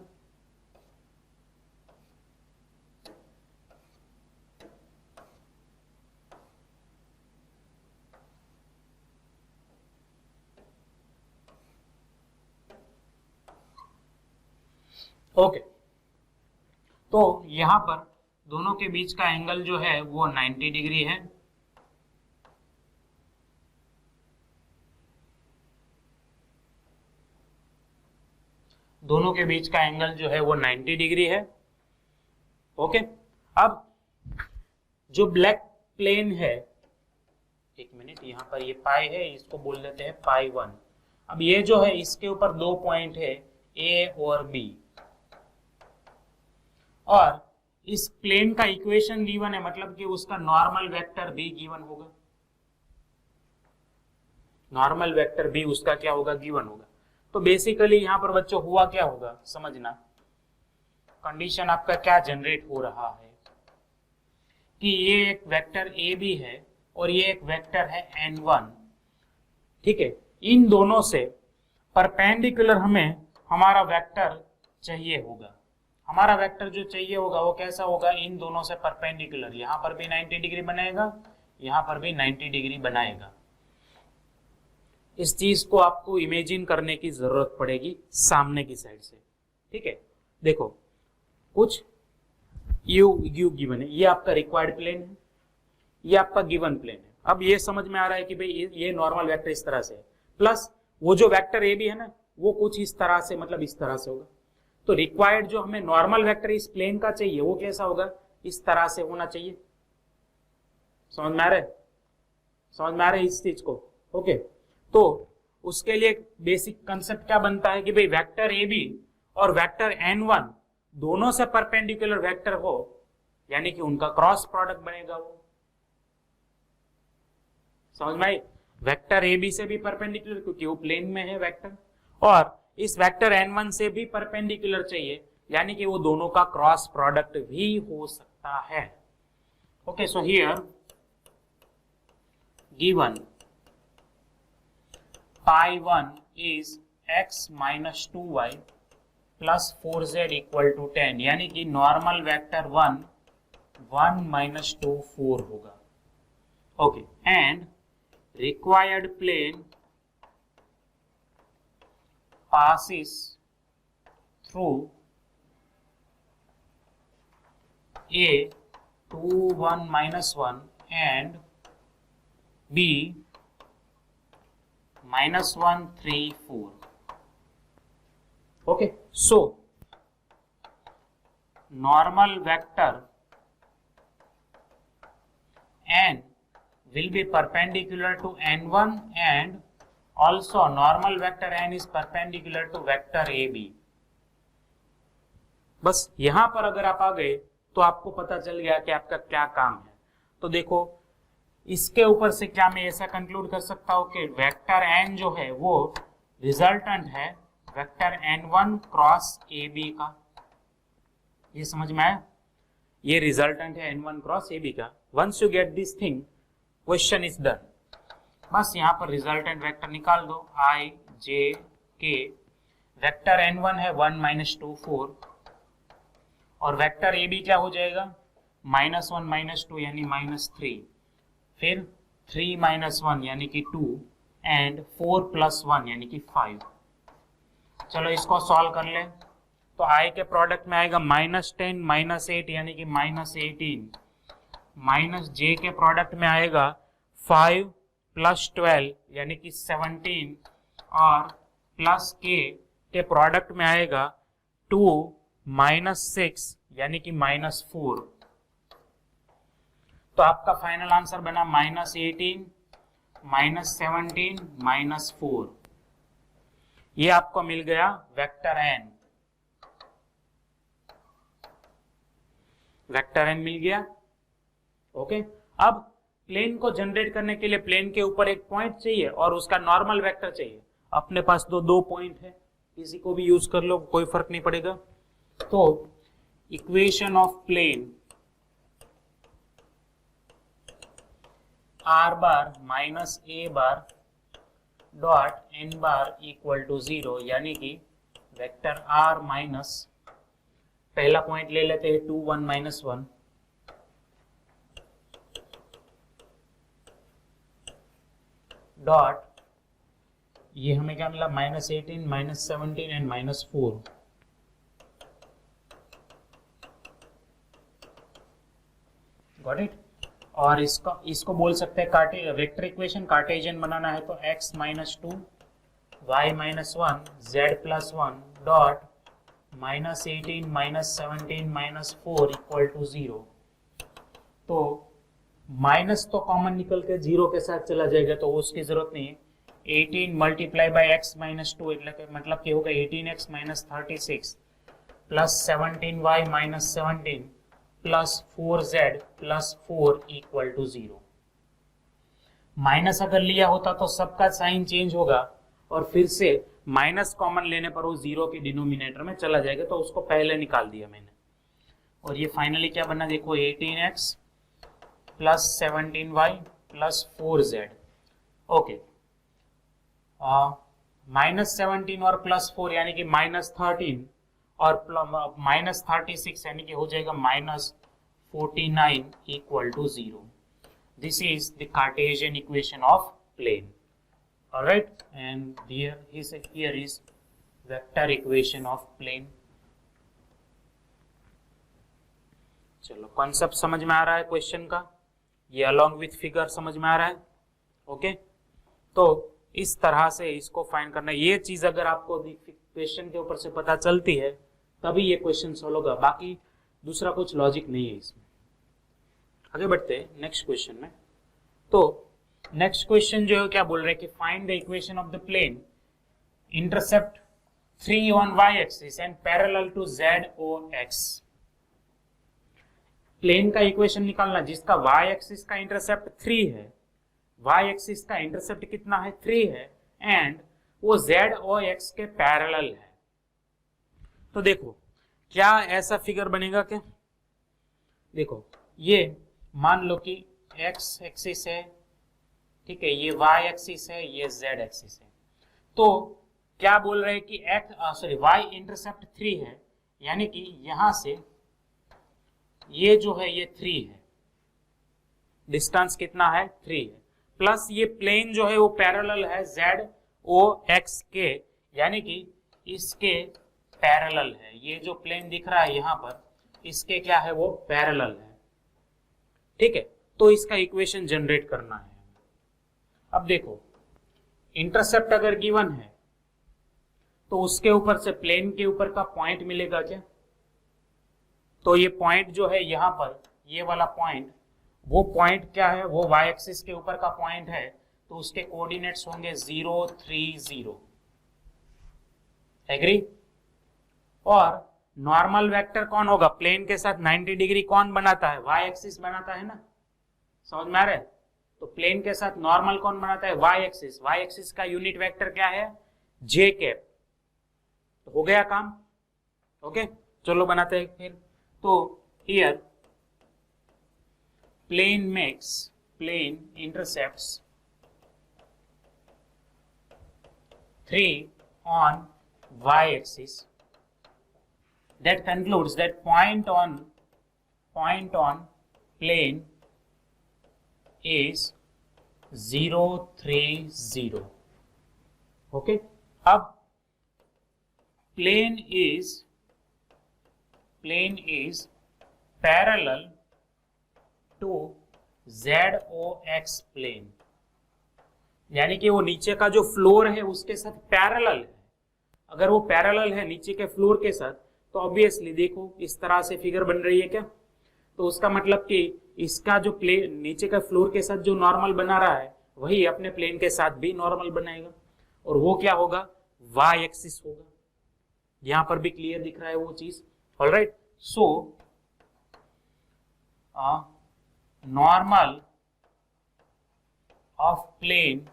ओके, तो यहां पर दोनों के बीच का एंगल जो है वो 90 डिग्री है। दोनों के बीच का एंगल जो है वो 90 डिग्री है। ओके, अब जो ब्लैक प्लेन है, एक मिनट, यहां पर ये पाई है, इसको बोल देते हैं पाई 1। अब ये जो है इसके ऊपर 2 पॉइंट है ए और बी, और इस प्लेन का इक्वेशन गिवन है, मतलब कि उसका नॉर्मल वेक्टर भी गिवन होगा। नॉर्मल वेक्टर भी उसका क्या होगा, गिवन होगा। तो बेसिकली यहां पर बच्चों हुआ क्या होगा समझना, कंडीशन आपका क्या जनरेट हो रहा है कि ये एक वेक्टर ए बी है और ये एक वेक्टर है n1। ठीक है, इन दोनों से परपेंडिकुलर हमें हमारा वेक्टर चाहिए होगा। हमारा वेक्टर जो चाहिए होगा वो कैसा होगा, इन दोनों से परपेंडिकुलर। यहां पर भी 90 डिग्री बनाएगा, यहां पर भी 90 डिग्री बनाएगा। इस चीज को आपको इमेजिन करने की जरूरत पड़ेगी सामने की साइड से। ठीक है, देखो कुछ यू गिवन है, ये आपका रिक्वायर्ड प्लेन है, ये आपका गिवन प्लेन है। अब ये समझ में आ रहा है कि भाई ये नॉर्मल वेक्टर इस तरह से है, प्लस वो जो वेक्टर ए भी है ना वो कुछ इस तरह से, मतलब इस तरह से होगा। तो रिक्वायर्ड जो हमें नॉर्मल वेक्टर इस प्लेन का चाहिए वो कैसा होगा, इस तरह से होना चाहिए। समझ में आ रहा है, समझ में आ रहा है इस चीज को। ओके, तो उसके लिए बेसिक कंसेप्ट क्या बनता है कि भाई वेक्टर ए बी और वेक्टर n1 दोनों से परपेंडिकुलर वेक्टर हो, यानी कि उनका क्रॉस प्रोडक्ट बनेगा वो। समझ में आई, वेक्टर ए बी से भी परपेंडिकुलर क्योंकि वो प्लेन में है वेक्टर, और इस वेक्टर n1 से भी परपेंडिकुलर चाहिए, यानी कि वो दोनों का क्रॉस प्रोडक्ट भी हो सकता है। Okay, so here given pi 1 is x minus 2y plus 4z equal to 10, यानी कि नॉर्मल वेक्टर 1 minus 2 4 होगा। Okay, and required plane passes through A 2 1 minus 1 and B -1 3 4. Okay, so normal vector n will be perpendicular to n1 and also normal vector n is perpendicular to vector ab। बस यहां पर अगर आप आ गए तो आपको पता चल गया कि आपका क्या काम है। तो देखो इसके ऊपर से क्या मैं ऐसा कंक्लूड कर सकता हूं कि वेक्टर n जो है वो रिजल्टेंट है वेक्टर n1 क्रॉस ab का। ये समझ में आया, ये रिजल्टेंट है n1 क्रॉस ab का। Once you get this thing question is done. बस यहाँ पर रिजल्टेंट वेक्टर निकाल दो i j k। Vector n1 है 1 minus 2 4 और वेक्टर ab क्या हो जाएगा -1 -2 यानी -3, फिर 3 - 1 यानी कि 2 एंड 4 + 1 यानी कि 5। चलो इसको सॉल्व कर ले तो i के प्रोडक्ट में आएगा -10 -8 यानी कि -18, माइनस j के प्रोडक्ट में आएगा 5 + 12 यानी कि 17 और प्लस k के प्रोडक्ट में आएगा 2 -6 यानी कि -4, तो आपका फाइनल आंसर बना -18, -17, -4। ये आपको मिल गया वेक्टर n। वेक्टर n मिल गया। ओके, अब प्लेन को जनरेट करने के लिए प्लेन के ऊपर एक पॉइंट चाहिए और उसका नॉर्मल वेक्टर चाहिए। अपने पास दो पॉइंट है, किसी को भी यूज कर लो, कोई फर्क नहीं पड़ेगा। तो equation of plane r bar minus a bar dot n bar equal to 0, यानी कि वेक्टर r माइनस, पहला पॉइंट ले लेते हैं 2 1 -1, डॉट ये हमें क्या मिला, -18, -17 एंड -4। Got it. और इसको बोल सकते हैं वेक्टर इक्वेशन कार्टेशियन बनाना है तो x -2 y -1 z +1 dot -18 -17 -4 equal to 0। तो माइनस तो कॉमन निकल के 0 के साथ चला जाएगा, तो उसकी जरूरत नहीं है। 18 मल्टीप्लाई बाय x -2 मतलब कि होगा 18x -36 plus 17y -17 plus 4z plus 4 equal to 0। Minus अगर लिया होता तो सबका साइन चेंज होगा और फिर से माइनस कॉमन लेने पर वो 0 के डिनोमिनेटर में चला जाएगा, तो उसको पहले निकाल दिया मैंने। और ये फाइनली क्या बना, देखो 18x plus 17y plus 4z। Okay, -17 और +4 यानी कि -13 और -36 यानी कि हो जाएगा -49 equal to 0। This is the Cartesian equation of plane. Alright, and here is vector equation of plane। चलो, कॉन्सेप्ट समझ में आ रहा है क्वेश्चन का, ये अलॉन्ग विथ फिगर समझ में आ रहा है। ओके, तो इस तरह से इसको फाइंड करना है। ये चीज अगर आपको क्वेश्चन के ऊपर से पता चलती है तभी ये क्वेश्चन सॉल्व होगा, बाकी दूसरा कुछ लॉजिक नहीं है इसमें। आगे बढ़ते हैं नेक्स्ट क्वेश्चन में। तो नेक्स्ट क्वेश्चन जो है क्या बोल रहे हैं कि find the equation of the plane intercept 3 on y axis and parallel to ZOX। Plane का इक्वेशन निकालना जिसका y एक्सिस का इंटरसेप्ट 3 है, y एक्सिस का इंटरसेप्ट कितना है, 3 है, एंड वो ZOX के पैरेलल है। तो देखो क्या ऐसा फिगर बनेगा क्या। देखो ये मान लो कि x एक्सिस है, ठीक है, ये y एक्सिस है, ये z एक्सिस है। तो क्या बोल रहे हैं कि y इंटरसेप्ट 3 है, यानी कि यहां से ये जो है ये 3 है, डिस्टेंस कितना है, 3 है, प्लस ये प्लेन जो है वो पैरेलल है ZOX के, यानी कि इसके पैरेलल है। ये जो प्लेन दिख रहा है यहां पर, इसके क्या है, वो पैरेलल है। ठीक है, तो इसका इक्वेशन जनरेट करना है। अब देखो इंटरसेप्ट अगर गिवन है तो उसके ऊपर से प्लेन के ऊपर का पॉइंट मिलेगा क्या। तो ये पॉइंट जो है यहां पर, ये वाला पॉइंट, वो पॉइंट क्या है, वो y एक्सिस के ऊपर का पॉइंट है, तो उसके कोऑर्डिनेट्स होंगे 0 3 0। एग्री। और नॉर्मल वेक्टर कौन होगा, प्लेन के साथ 90 डिग्री कौन बनाता है, y एक्सिस बनाता है ना, समझ में आ रहा है। तो प्लेन के साथ नॉर्मल कौन बनाता है, y एक्सिस। y एक्सिस का यूनिट वेक्टर क्या है, j कैप। तो हो गया काम। ओके, चलो बनाते हैं फिर। तो here plane intercepts 3 on y axis, that concludes that point on plane is 0 3 0। okay, अब plane is parallel to ZOX plane, यानी कि वो नीचे का जो फ्लोर है उसके साथ पैरेलल है। अगर वो पैरेलल है नीचे के फ्लोर के साथ, तो ऑब्वियसली देखो इस तरह से फिगर बन रही है क्या, तो उसका मतलब कि इसका जो प्लेन नीचे का फ्लोर के साथ जो नॉर्मल बना रहा है वही अपने प्लेन के साथ भी नॉर्मल बनाएगा, और वो क्या होगा, वाई एक्सिस होगा। यहां पर भी क्लियर दिख रहा है वो चीज। Alright, so normal of plane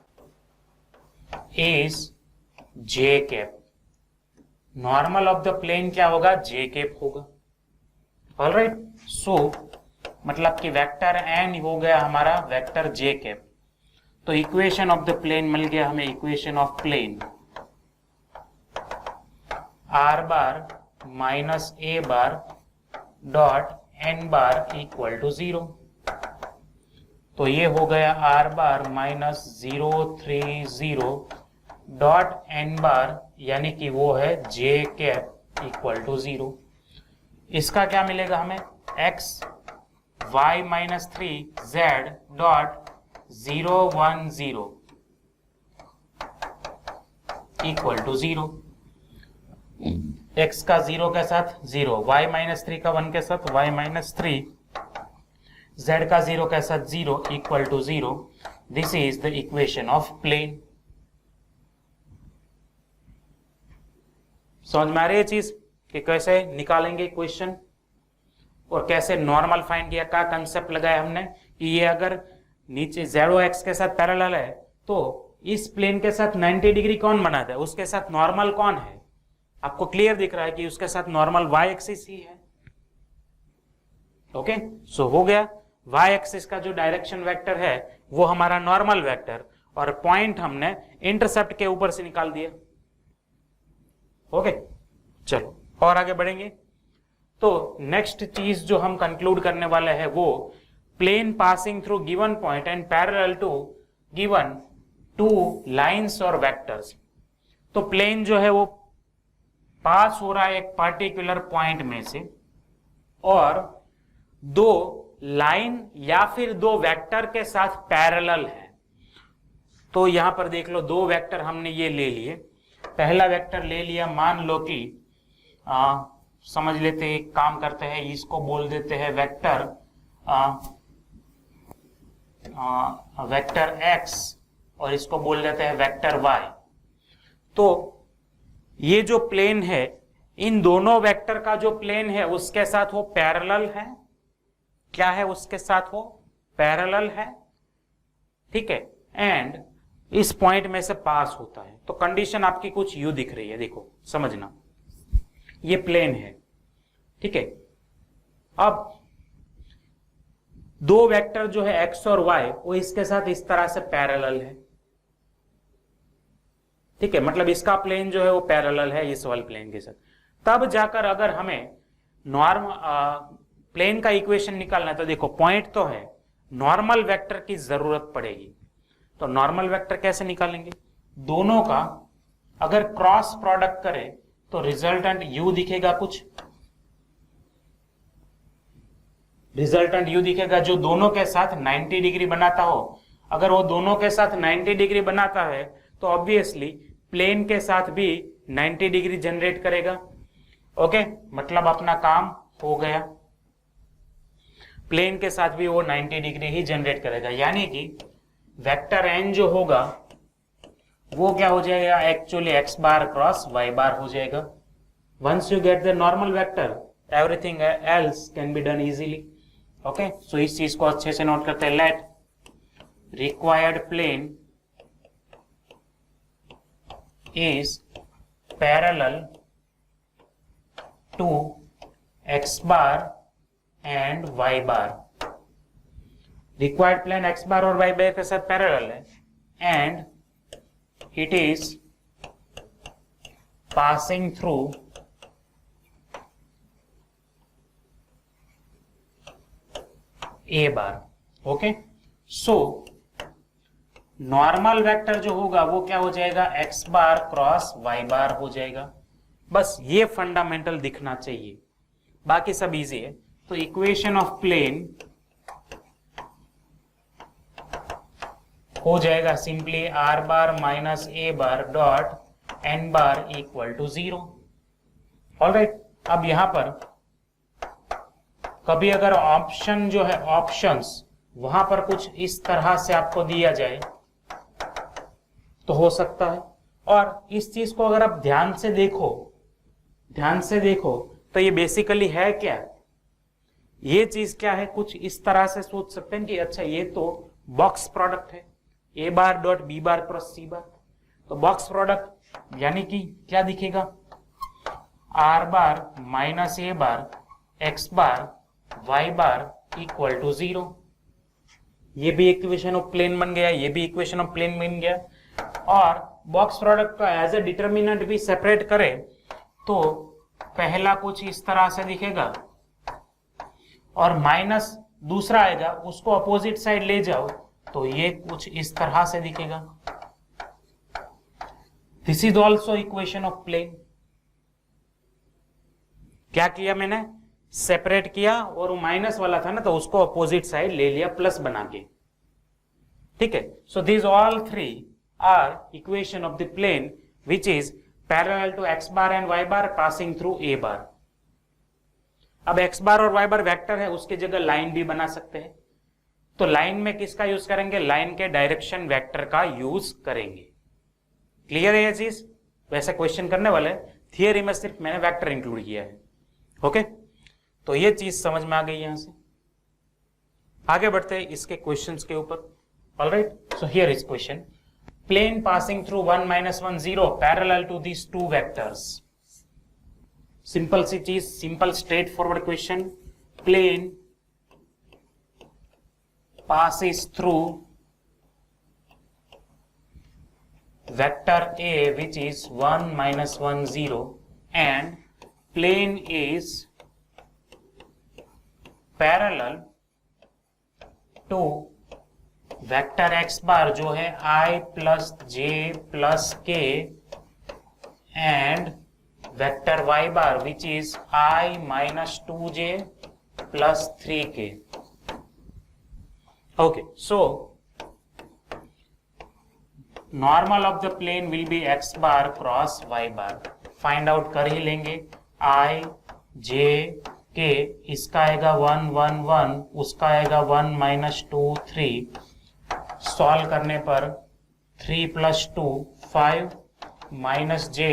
is J cap. Normal of the plane क्या होगा, जे कैप होगा। ऑलराइट, सो मतलब कि वेक्टर एन हो गया हमारा वेक्टर जे कैप। तो इक्वेशन ऑफ द प्लेन मिल गया हमें, equation of plane are bar minus A bar dot N bar equal to 0। तो ये हो गया r bar minus 030 dot N bar, यानी कि वो है जे कैप इक्वल टू 0। इसका क्या मिलेगा हमें, x y minus 3 z dot 010 equal to 0। x का 0 के साथ 0, y माइनस 3 का 1 के साथ y माइनस 3, z का 0 के साथ 0 equal to 0। This is the equation of plane. समझ में आ रही है चीज कि कैसे निकालेंगे क्वेश्चन और कैसे नॉर्मल फाइंड किया, का कंसेप्ट लगाया हमने कि ये अगर नीचे 0x के साथ पैरेलल है तो इस प्लेन के साथ 90 डिग्री कौन बनाता है, उसके साथ नॉर्मल कौन है। आपको क्लियर दिख रहा है कि उसके साथ नॉर्मल y एक्सिस ही है। ओके, सो हो गया, y एक्सिस का जो डायरेक्शन वेक्टर है वो हमारा नॉर्मल वेक्टर, और पॉइंट हमने इंटरसेप्ट के ऊपर से निकाल दिया। ओके, चलो और आगे बढ़ेंगे। तो नेक्स्ट चीज जो हम कंक्लूड करने वाले हैं वो plane passing through given point and parallel to given two lines और वेक्टर्स। तो प्लेन जो है वो पास हो रहा है एक पार्टिकुलर पॉइंट में से, और दो लाइन या फिर दो वेक्टर के साथ पैरेलल है। तो यहां पर देख लो, दो वेक्टर हमने ये ले लिए। पहला वेक्टर ले लिया, मान लो कि समझ लेते हैं, एक काम करते हैं, इसको बोल देते हैं वेक्टर वेक्टर x और इसको बोल देते हैं वेक्टर y। तो ये जो प्लेन है, इन दोनों वेक्टर का जो प्लेन है उसके साथ वो पैरेलल है। क्या है, उसके साथ वो पैरेलल है, ठीक है, एंड इस पॉइंट में से पास होता है। तो कंडीशन आपकी कुछ यूं दिख रही है, देखो समझना, ये प्लेन है, ठीक है। अब दो वेक्टर जो है x और y वो इसके साथ इस तरह से पैरेलल है, ठीक है, मतलब इसका प्लेन जो है वो पैरेलल है इस वाले प्लेन के साथ। तब जाकर अगर हमें नॉर्म प्लेन का इक्वेशन निकालना है तो देखो पॉइंट तो है, नॉर्मल वेक्टर की जरूरत पड़ेगी। तो नॉर्मल वेक्टर कैसे निकालेंगे, दोनों का अगर क्रॉस प्रोडक्ट करें तो रिजल्टेंट u दिखेगा, कुछ रिजल्टेंट u दिखेगा जो दोनों के साथ 90 डिग्री बनाता हो। अगर वो दोनों के साथ 90 डिग्री बनाता है तो ऑब्वियसली प्लेन के साथ भी 90 डिग्री जनरेट करेगा। ओके, मतलब अपना काम हो गया, प्लेन के साथ भी वो 90 डिग्री ही जनरेट करेगा, यानी कि वेक्टर n जो होगा वो क्या हो जाएगा, actually x bar cross y bar हो जाएगा। Once you get the normal vector everything else can be done easily. Okay, so इस चीज को अच्छे से नोट करते हैं। Let required plane is parallel to x bar and y bar। required plane x bar और y bar के साथ पैरेलल है, and it is passing through a bar। okay, so normal vector जो होगा वो क्या हो जाएगा, x bar cross y bar हो जाएगा। बस ये फंडामेंटल दिखना चाहिए, बाकी सब इजी है। तो इक्वेशन ऑफ प्लेन हो जाएगा simply r bar minus a bar dot n bar equal to 0। Alright, अब यहां पर कभी अगर ऑप्शन जो है ऑप्शंस वहां पर कुछ इस तरह से आपको दिया जाए तो हो सकता है। और इस चीज को अगर आप ध्यान से देखो तो ये बेसिकली है क्या, ये चीज क्या है, कुछ इस तरह से सोच सकते हैं कि अच्छा ये तो बॉक्स प्रोडक्ट है, a bar dot b bar cross c bar. तो बॉक्स प्रोडक्ट यानी कि क्या दिखेगा, r bar minus A bar x bar y bar equal to 0। ये भी इक्वेशन ऑफ प्लेन बन गया, ये भी इक्वेशन ऑफ प्लेन बन गया। और बॉक्स प्रोडक्ट का एज ए डिटर्मिनेंट भी सेपरेट करें तो पहला कुछ इस तरह से दिखेगा और माइनस दूसरा आएगा, उसको अपोजिट साइड ले जाओ तो ये कुछ इस तरह से दिखेगा। This is also equation of plane. क्या किया मैंने, सेपरेट किया और माइनस वाला था ना तो उसको अपोजिट साइड ले लिया प्लस बना के, ठीक है। So this all three are equation of the plane which is parallel to x bar and y bar passing through a bar. अब एक्स बार और वाई बार वेक्टर है, उसकी जगह लाइन भी बना सकते हैं। तो लाइन में किसका यूज करेंगे, लाइन के डायरेक्शन वेक्टर का यूज करेंगे। क्लियर है ये चीज, वैसे क्वेश्चन करने वाले, थियरी में सिर्फ मैंने वेक्टर इंक्लूड किया है। ओके, तो ये चीज समझ में आ गई। यहां से आगे बढ़ते हैं इसके क्वेश्चंस के ऊपर। Alright, so here is question, plane passing through 1 minus 1 0 parallel to these two vectors। simple सी चीज, simple straightforward question, plane passes through vector A which is 1 minus 1 0 and plane is parallel to vector x bar जो है i plus j plus k and vector y bar which is i minus 2j plus 3k। Okay, so normal of the plane will be x bar cross y bar. Find out कर ही लेंगे, i j k, इसका आएगा 1 1 1, उसका आएगा 1 minus 2 3। Solve करने पर 3 plus 2 5 minus j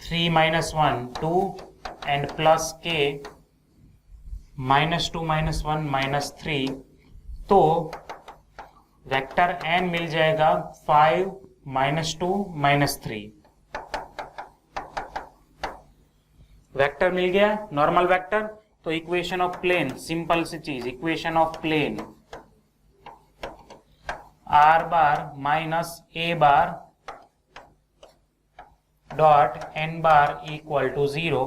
3 minus 1 2 and plus k minus 2 minus 1 minus 3। तो वेक्टर n मिल जाएगा 5 माइनस 2 माइनस 3। वेक्टर मिल गया, नॉर्मल वेक्टर। तो इक्वेशन ऑफ प्लेन, सिंपल सी चीज, equation of plane are bar minus A bar dot N bar equal to 0।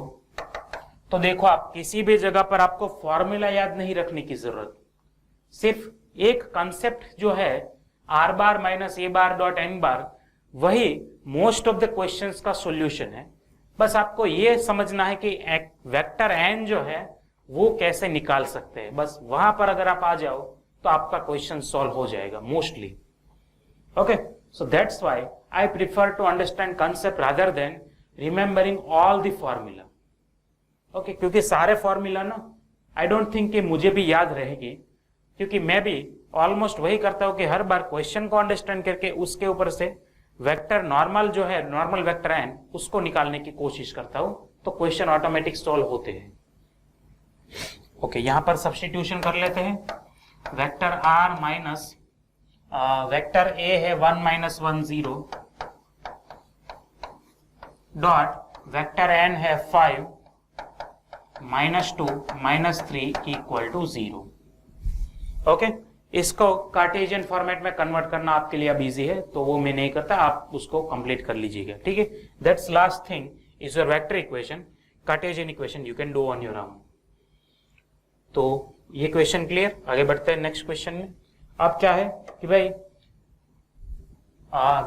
तो देखो, आप किसी भी जगह पर आपको फॉर्मूला याद नहीं रखने की जरूरत, सिर्फ एक कंसेप्ट जो है are bar minus A bar dot N बार, वही मोस्ट ऑफ द क्वेश्चंस का सॉल्यूशन है। बस आपको ये समझना है कि वेक्टर एन जो है वो कैसे निकाल सकते हैं, बस वहां पर अगर आप आ जाओ तो आपका क्वेश्चन सॉल्व हो जाएगा mostly. Okay, so that's why I prefer to understand concept rather than remembering all the formula. Okay, क्योंकि सारे फॉर्मूला ना आई डोंट थिंक कि मुझे भी याद रहेगी, क्योंकि मैं भी ऑलमोस्ट वही करता हूं कि हर बार क्वेश्चन को अंडरस्टैंड करके उसके ऊपर से वेक्टर नॉर्मल जो है, नॉर्मल वेक्टर एन, उसको निकालने की कोशिश करता हूं, तो क्वेश्चन ऑटोमेटिक सॉल्व होते हैं। ओके, यहां पर सब्स्टिट्यूशन कर लेते हैं। Vector R minus vector A है 1 माइनस 1 0 डॉट वेक्टर एन है 5 minus 2 minus 3 equal to 0। Okay, इसको कार्टेशियन फॉर्मेट में कन्वर्ट करना आपके लिए अब इजी है, तो वो मैं नहीं करता, आप उसको कंप्लीट कर लीजिएगा, ठीक है। That's last thing is your vector equation, Cartesian equation you can do on your own. तो ये क्वेश्चन क्लियर, आगे बढ़ते हैं नेक्स्ट क्वेश्चन में। अब क्या है कि भाई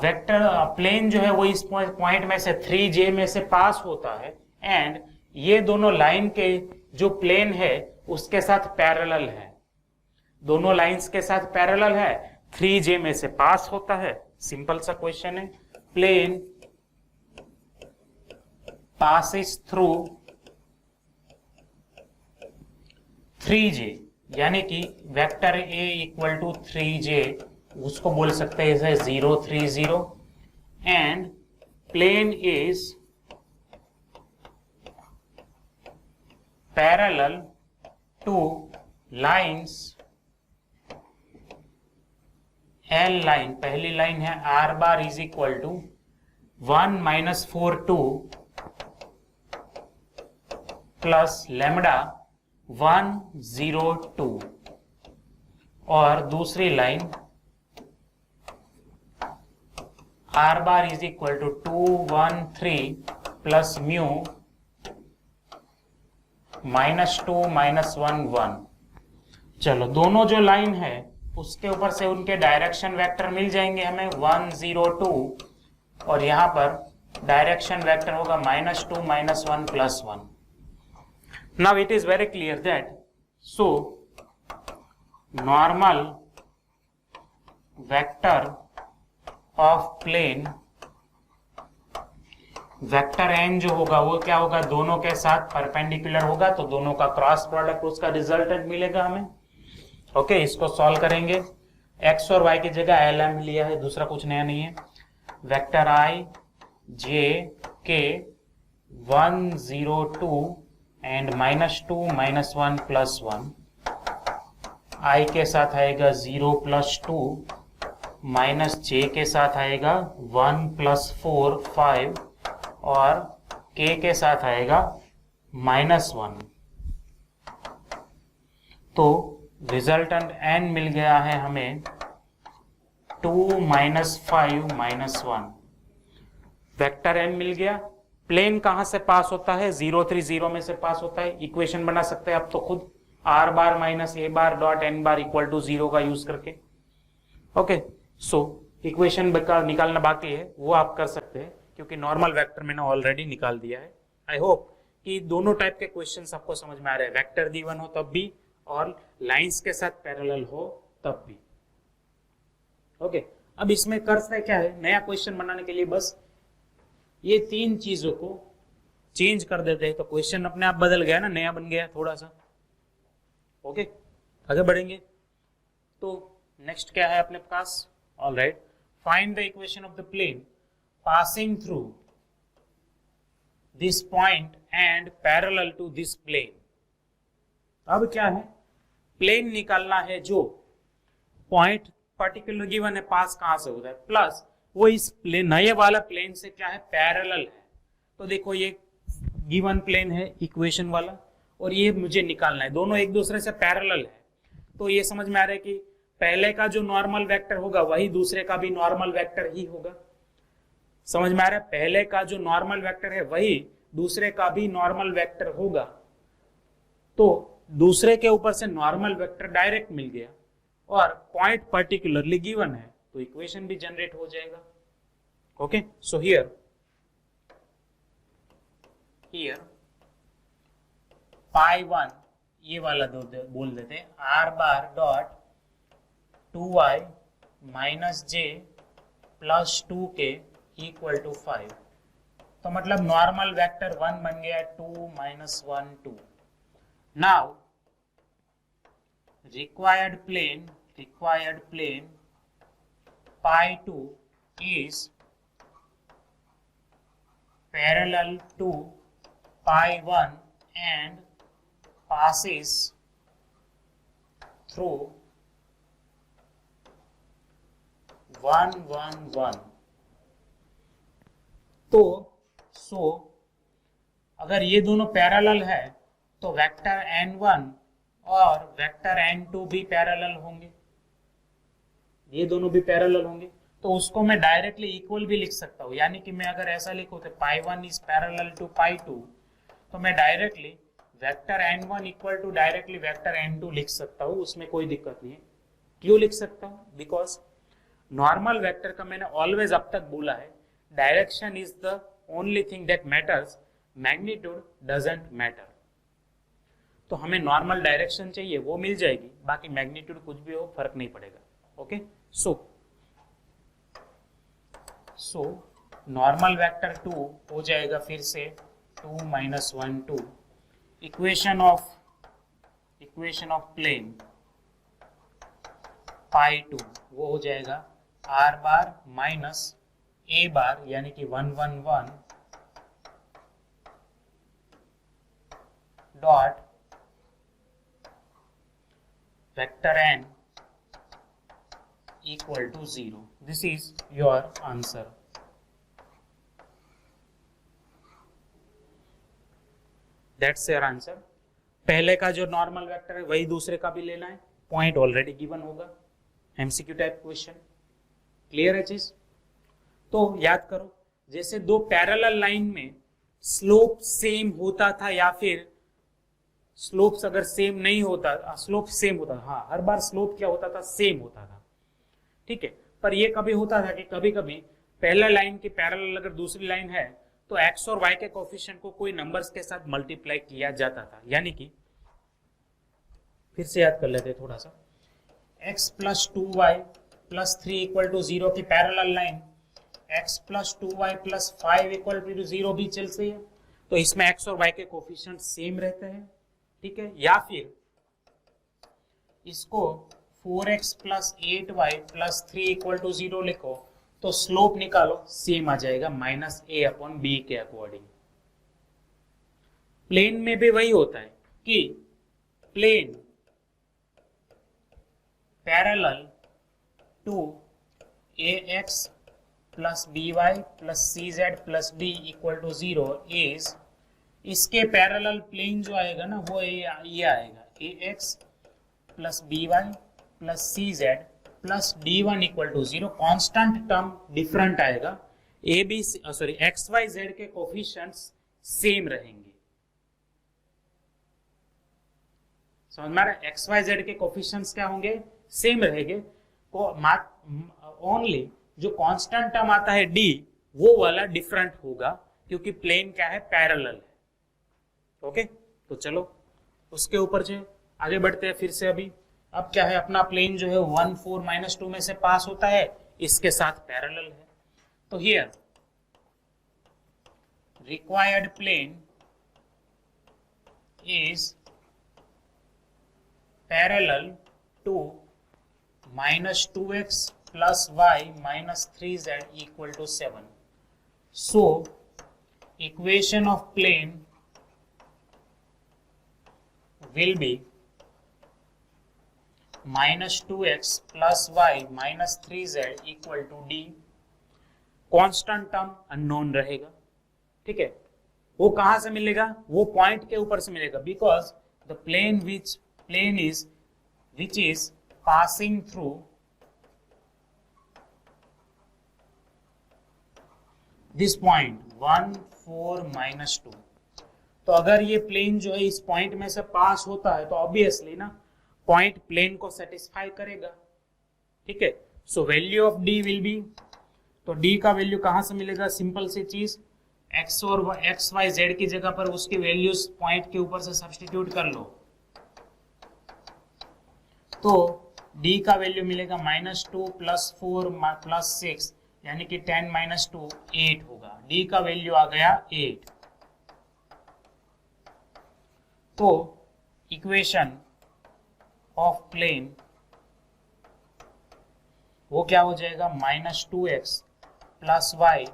वेक्टर प्लेन जो है वो इस पॉइंट में से 3j में से पास होता है एंड ये दोनों लाइन के जो प्लेन है उसके साथ पैरेलल है, दोनों लाइंस के साथ पैरेलल है, 3j में से पास होता है। सिंपल सा क्वेश्चन है, प्लेन passes through 3j, यानी कि vector a equal to 3j, उसको बोल सकते हैं इसे 0 3 0, and plane is parallel to lines L line, पहली लाइन है r bar is equal to 1 minus 4 2 plus lambda 1 0 2, और दूसरी line r bar is equal to 2 1 3 plus mu minus 2 minus 1 1। चलो दोनों जो लाइन है उसके ऊपर से उनके डायरेक्शन वेक्टर मिल जाएंगे हमें 1 0 2, और यहां पर डायरेक्शन वेक्टर होगा -2 -1 +1। Now it is very clear that so normal vector of plane, vector N जो होगा वो क्या होगा, दोनों के साथ परपेंडिकुलर होगा, तो दोनों का क्रॉस प्रोडक्ट उसका रिजल्टेंट मिलेगा हमें। ओके, इसको सॉल्व करेंगे। x और y की जगह lm लिया है, दूसरा कुछ नया नहीं है। Vector i j k 1 0 2 and -2 -1 +1, i के साथ आएगा 0 +2, माइनस j के साथ आएगा 1 +4 5, और k के साथ आएगा -1। तो रिजल्टेंट n मिल गया है हमें 2 -5 -1। वेक्टर n मिल गया। प्लेन कहां से पास होता है, 0 3 0 में से पास होता है। इक्वेशन बना सकते हैं आप तो खुद, r bar minus a bar dot n bar equal to 0 का यूज करके। ओके, सो इक्वेशन निकालना बाकी है, वो आप कर सकते हैं क्योंकि नॉर्मल वेक्टर मैंने ऑलरेडी निकाल दिया है। आई होप कि दोनों टाइप के क्वेश्चंस आपको समझ में आ रहे हैं, वेक्टर गिवन हो तब भी और लाइंस के साथ पैरेलल हो तब भी। ओके, अब इसमें करते क्या है, नया क्वेश्चन बनाने के लिए बस ये तीन चीजों को चेंज कर देते हैं तो क्वेश्चन अपने आप बदल गया ना, नया बन गया थोड़ा सा। ओके, आगे बढ़ेंगे। तो नेक्स्ट क्या है अपने पास, alright, find the equation of the plane passing through this point and parallel to this plane. अब क्या है, प्लेन निकालना है जो पॉइंट पर्टिकुलर गिवन है, पास कहां से होता है, प्लस वो इस प्लेन नए वाला प्लेन से क्या है, पैरेलल है। तो देखो ये गिवन प्लेन है इक्वेशन वाला, और ये मुझे निकालना है, दोनों एक दूसरे से पैरेलल है। तो ये समझ में आ रहा है कि पहले का जो नॉर्मल वेक्टर होगा वही दूसरे का भी नॉर्मल वेक्टर ही होगा। समझ में आ रहा है, पहले का जो नॉर्मल वेक्टर है वही दूसरे का भी नॉर्मल वेक्टर होगा। तो दूसरे के ऊपर से नॉर्मल वेक्टर डायरेक्ट मिल गया और पॉइंट पर्टिकुलरली गिवन है, तो इक्वेशन भी जनरेट हो जाएगा। ओके, सो हियर π1 ये वाला बोल देते हैं, r bar dot 2y minus j plus 2k equal to 5। तो मतलब नॉर्मल वेक्टर 1 बन गया 2 -1 2। Now required plane π2 is parallel to π1 and passes through 1 1 1। तो अगर ये दोनों पैरेलल है तो वेक्टर n1 और वेक्टर n2 भी पैरेलल होंगे, ये दोनों भी पैरेलल होंगे। तो उसको मैं डायरेक्टली इक्वल भी लिख सकता हूँ, यानी कि मैं अगर ऐसा लिखूं तो π1 इज पैरेलल टू π2, तो मैं directly vector n1 equal to directly vector n2 लिख सकता हूँ, उसमें कोई दिक्कत नहीं है। क्यों लिख सकता हूँ, बिकॉज नॉर्मल वेक्टर का मैंने ऑलवेज अब तक बोला है, direction is the only thing that matters, magnitude doesn't matter. तो हमें नॉर्मल डायरेक्शन चाहिए, वो मिल जाएगी, बाकी मैग्नीट्यूड कुछ भी हो फर्क नहीं पड़ेगा। ओके, सो नॉर्मल वेक्टर 2 हो जाएगा फिर से 2 -1 2। Equation of equation of plane pi two वो हो जाएगा आर बार माइनस ए बार यानी कि 111 dot vector N equal to 0. This is your answer. That's your answer. पहले का जो नॉर्मल वेक्टर है वही दूसरे का भी लेना है. पॉइंट ऑलरेडी गिवन होगा. MCQ type question. क्लियर है चीज. तो याद करो जैसे दो पैरेलल लाइन में स्लोप सेम होता था या फिर स्लोप्स अगर सेम नहीं होता, स्लोप सेम होता था. हाँ, हर बार स्लोप क्या होता था, सेम होता था. ठीक है. पर ये कभी होता था कि कभी कभी पहला लाइन की पैरेलल अगर दूसरी लाइन है तो एक्स और वाई के कोफिशिएंट को कोई नंबर्स के साथ मल्टीप्लाई किया जाता था. यानी कि फिर से याद कर लेते हैं थोड़ा सा. x plus 2y plus 3 equal to 0 की parallel line x plus 2y plus 5 equal to 0 भी चलती है. तो इसमें x और y के कोफिशिएंट सेम रहते हैं. ठीक है. या फिर इसको 4x plus 8y plus 3 equal to 0 लिखो तो स्लोप निकालो सेम आ जाएगा माइनस ए अपॉन बी के अकॉर्डिंग. प्लेन में भी वही होता है कि plane parallel to ax plus by plus cz plus d equal to 0 is, इसके पैरेलल प्लेन जो आएगा ना वो ये आएगा ax plus by plus cz plus d1 equal to 0. Constant term different आएगा. A b sorry x y z के coefficients same रहेंगे. समझ में आ रहा है. एक्स वाई जेड के कोफिशिएंट्स क्या होंगे, सेम रहेंगे. ओनली जो कांस्टेंट टर्म आता है डी वो वाला डिफरेंट होगा क्योंकि प्लेन क्या है, पैरेलल है. ओके. तो चलो उसके ऊपर जो आगे बढ़ते हैं फिर से. अभी अब क्या है, अपना प्लेन जो है 1 4 माइनस 2 में से पास होता है, इसके साथ पैरेलल है. तो here required plane is parallel to minus 2x plus y minus 3z equal to 7. So equation of plane will be minus 2x plus y minus 3z equal to d. Constant term unknown रहेगा. ठीक है. वो कहां से मिलेगा, वो point के ऊपर से मिलेगा. Because the plane which is passing through this point 1 4 minus 2. तो अगर ये प्लेन जो है इस पॉइंट में से पास होता है तो ऑब्वियसली ना पॉइंट प्लेन को सेटिस्फाई करेगा. ठीक है. So value of D will be, तो डी का वैल्यू कहां से मिलेगा, सिंपल सी चीज, एक्स और एक्स वाई जेड की जगह पर उसकी वैल्यूज पॉइंट के ऊपर से सब्स्टिट्यूट कर लो. तो डी का वैल्यू मिलेगा माइनस 2 प्लस 4 प्लस 6 यानी कि 10 माइनस 2 8 होगा. डी का वैल्यू आ गया 8. तो इक्वेशन ऑफ प्लेन वो क्या हो जाएगा, minus 2x plus Y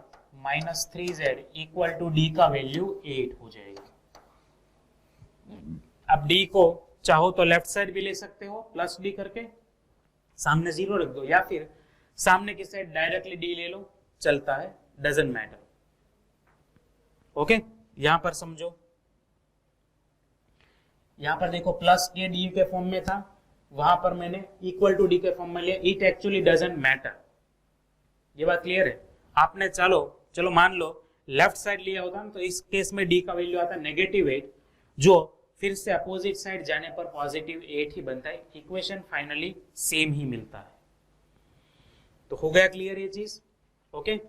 minus 3z equal to D का वैल्यू 8 हो जाएगा. अब डी को चाहो तो लेफ्ट साइड भी ले सकते हो प्लस डी करके, सामने 0 रख दो, या फिर सामने की साइड डायरेक्टली डी ले लो, चलता है, डजंट मैटर. ओके. यहां पर समझो, यहां पर देखो प्लस के डी के फॉर्म में था, वहां पर मैंने इक्वल टू डी के फॉर्म में लिया. It actually doesn't matter. ये बात क्लियर है. आपने चलो मान लो लेफ्ट साइड लिया होता ना, तो इस केस में डी का वैल्यू आता है -8, जो फिर से अपोजिट साइड जाने पर +8 ही बनता है. इक्वेशन फाइनली सेम ही मिलता है. तो हो गया क्लियर ये चीज. ओके.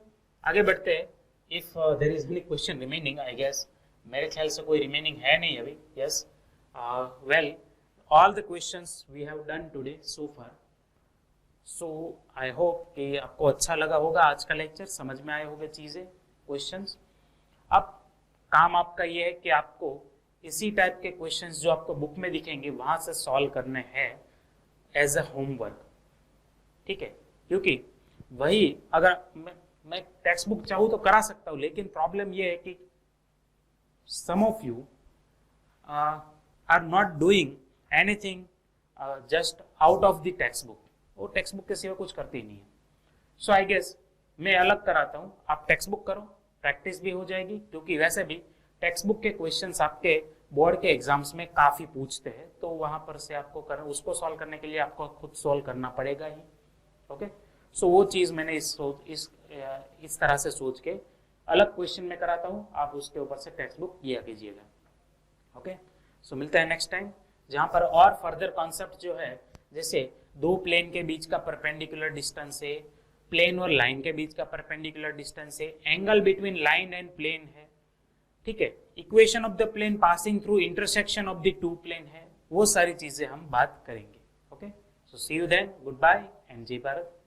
आगे बढ़ते हैं. If there is any question remaining, I guess मेरे ख्याल से कोई रिमेनिंग है नहीं अभी. Yes. Well, all the questions we have done today so far. So I hope कि आपको अच्छा लगा होगा आज का लेक्चर, समझ में आए होंगे चीजें, क्वेश्चंस. अब काम आपका ये है कि आपको इसी टाइप के क्वेश्चंस जो आपको बुक में दिखेंगे वहां से सॉल्व करने हैं एज अ होमवर्क, ठीक है। क्योंकि वही अगर मैं टेक्स्ट बुक चाहूँ तो करा सकता हूँ, लेकिन प्रॉब्लम ये है कि some of you are not doing anything just out of the textbook, वो टेक्स्ट बुक के सिवा कुछ करते ही नहीं है। सो आई गेस मैं अलग कराता हूँ, आप टेक्स्ट बुक करो, प्रैक्टिस भी हो जाएगी, क्योंकि वैसे भी टेक्स्ट बुक के क्वेश्चंस आपके बोर्ड के एग्जाम्स में काफी पूछते हैं, तो वहां पर से आपको उसको सॉल्व करने के लिए आपको खुद सॉल्व करना पड़ेगा ही। ओके, सो वो चीज मैंने इस तरह से सोच के अलग क्वेश्चन में कराता हूँ, आप उसके ऊपर से टेक्स्ट बुक किया कीजिएगा। ओके, सो मिलता है नेक्स्ट टाइम, जहां पर और फर्दर कॉन्सेप्ट जो है, जैसे दो प्लेन के बीच का परपेंडिकुलर डिस्टेंस है, प्लेन और लाइन के बीच का परपेंडिकुलर डिस्टेंस है, angle between line and plane है, ठीक है, equation of the plane passing through intersection of the two plane है, वो सारी चीजें हम बात करेंगे। Okay, so see you then, goodbye and जय भारत।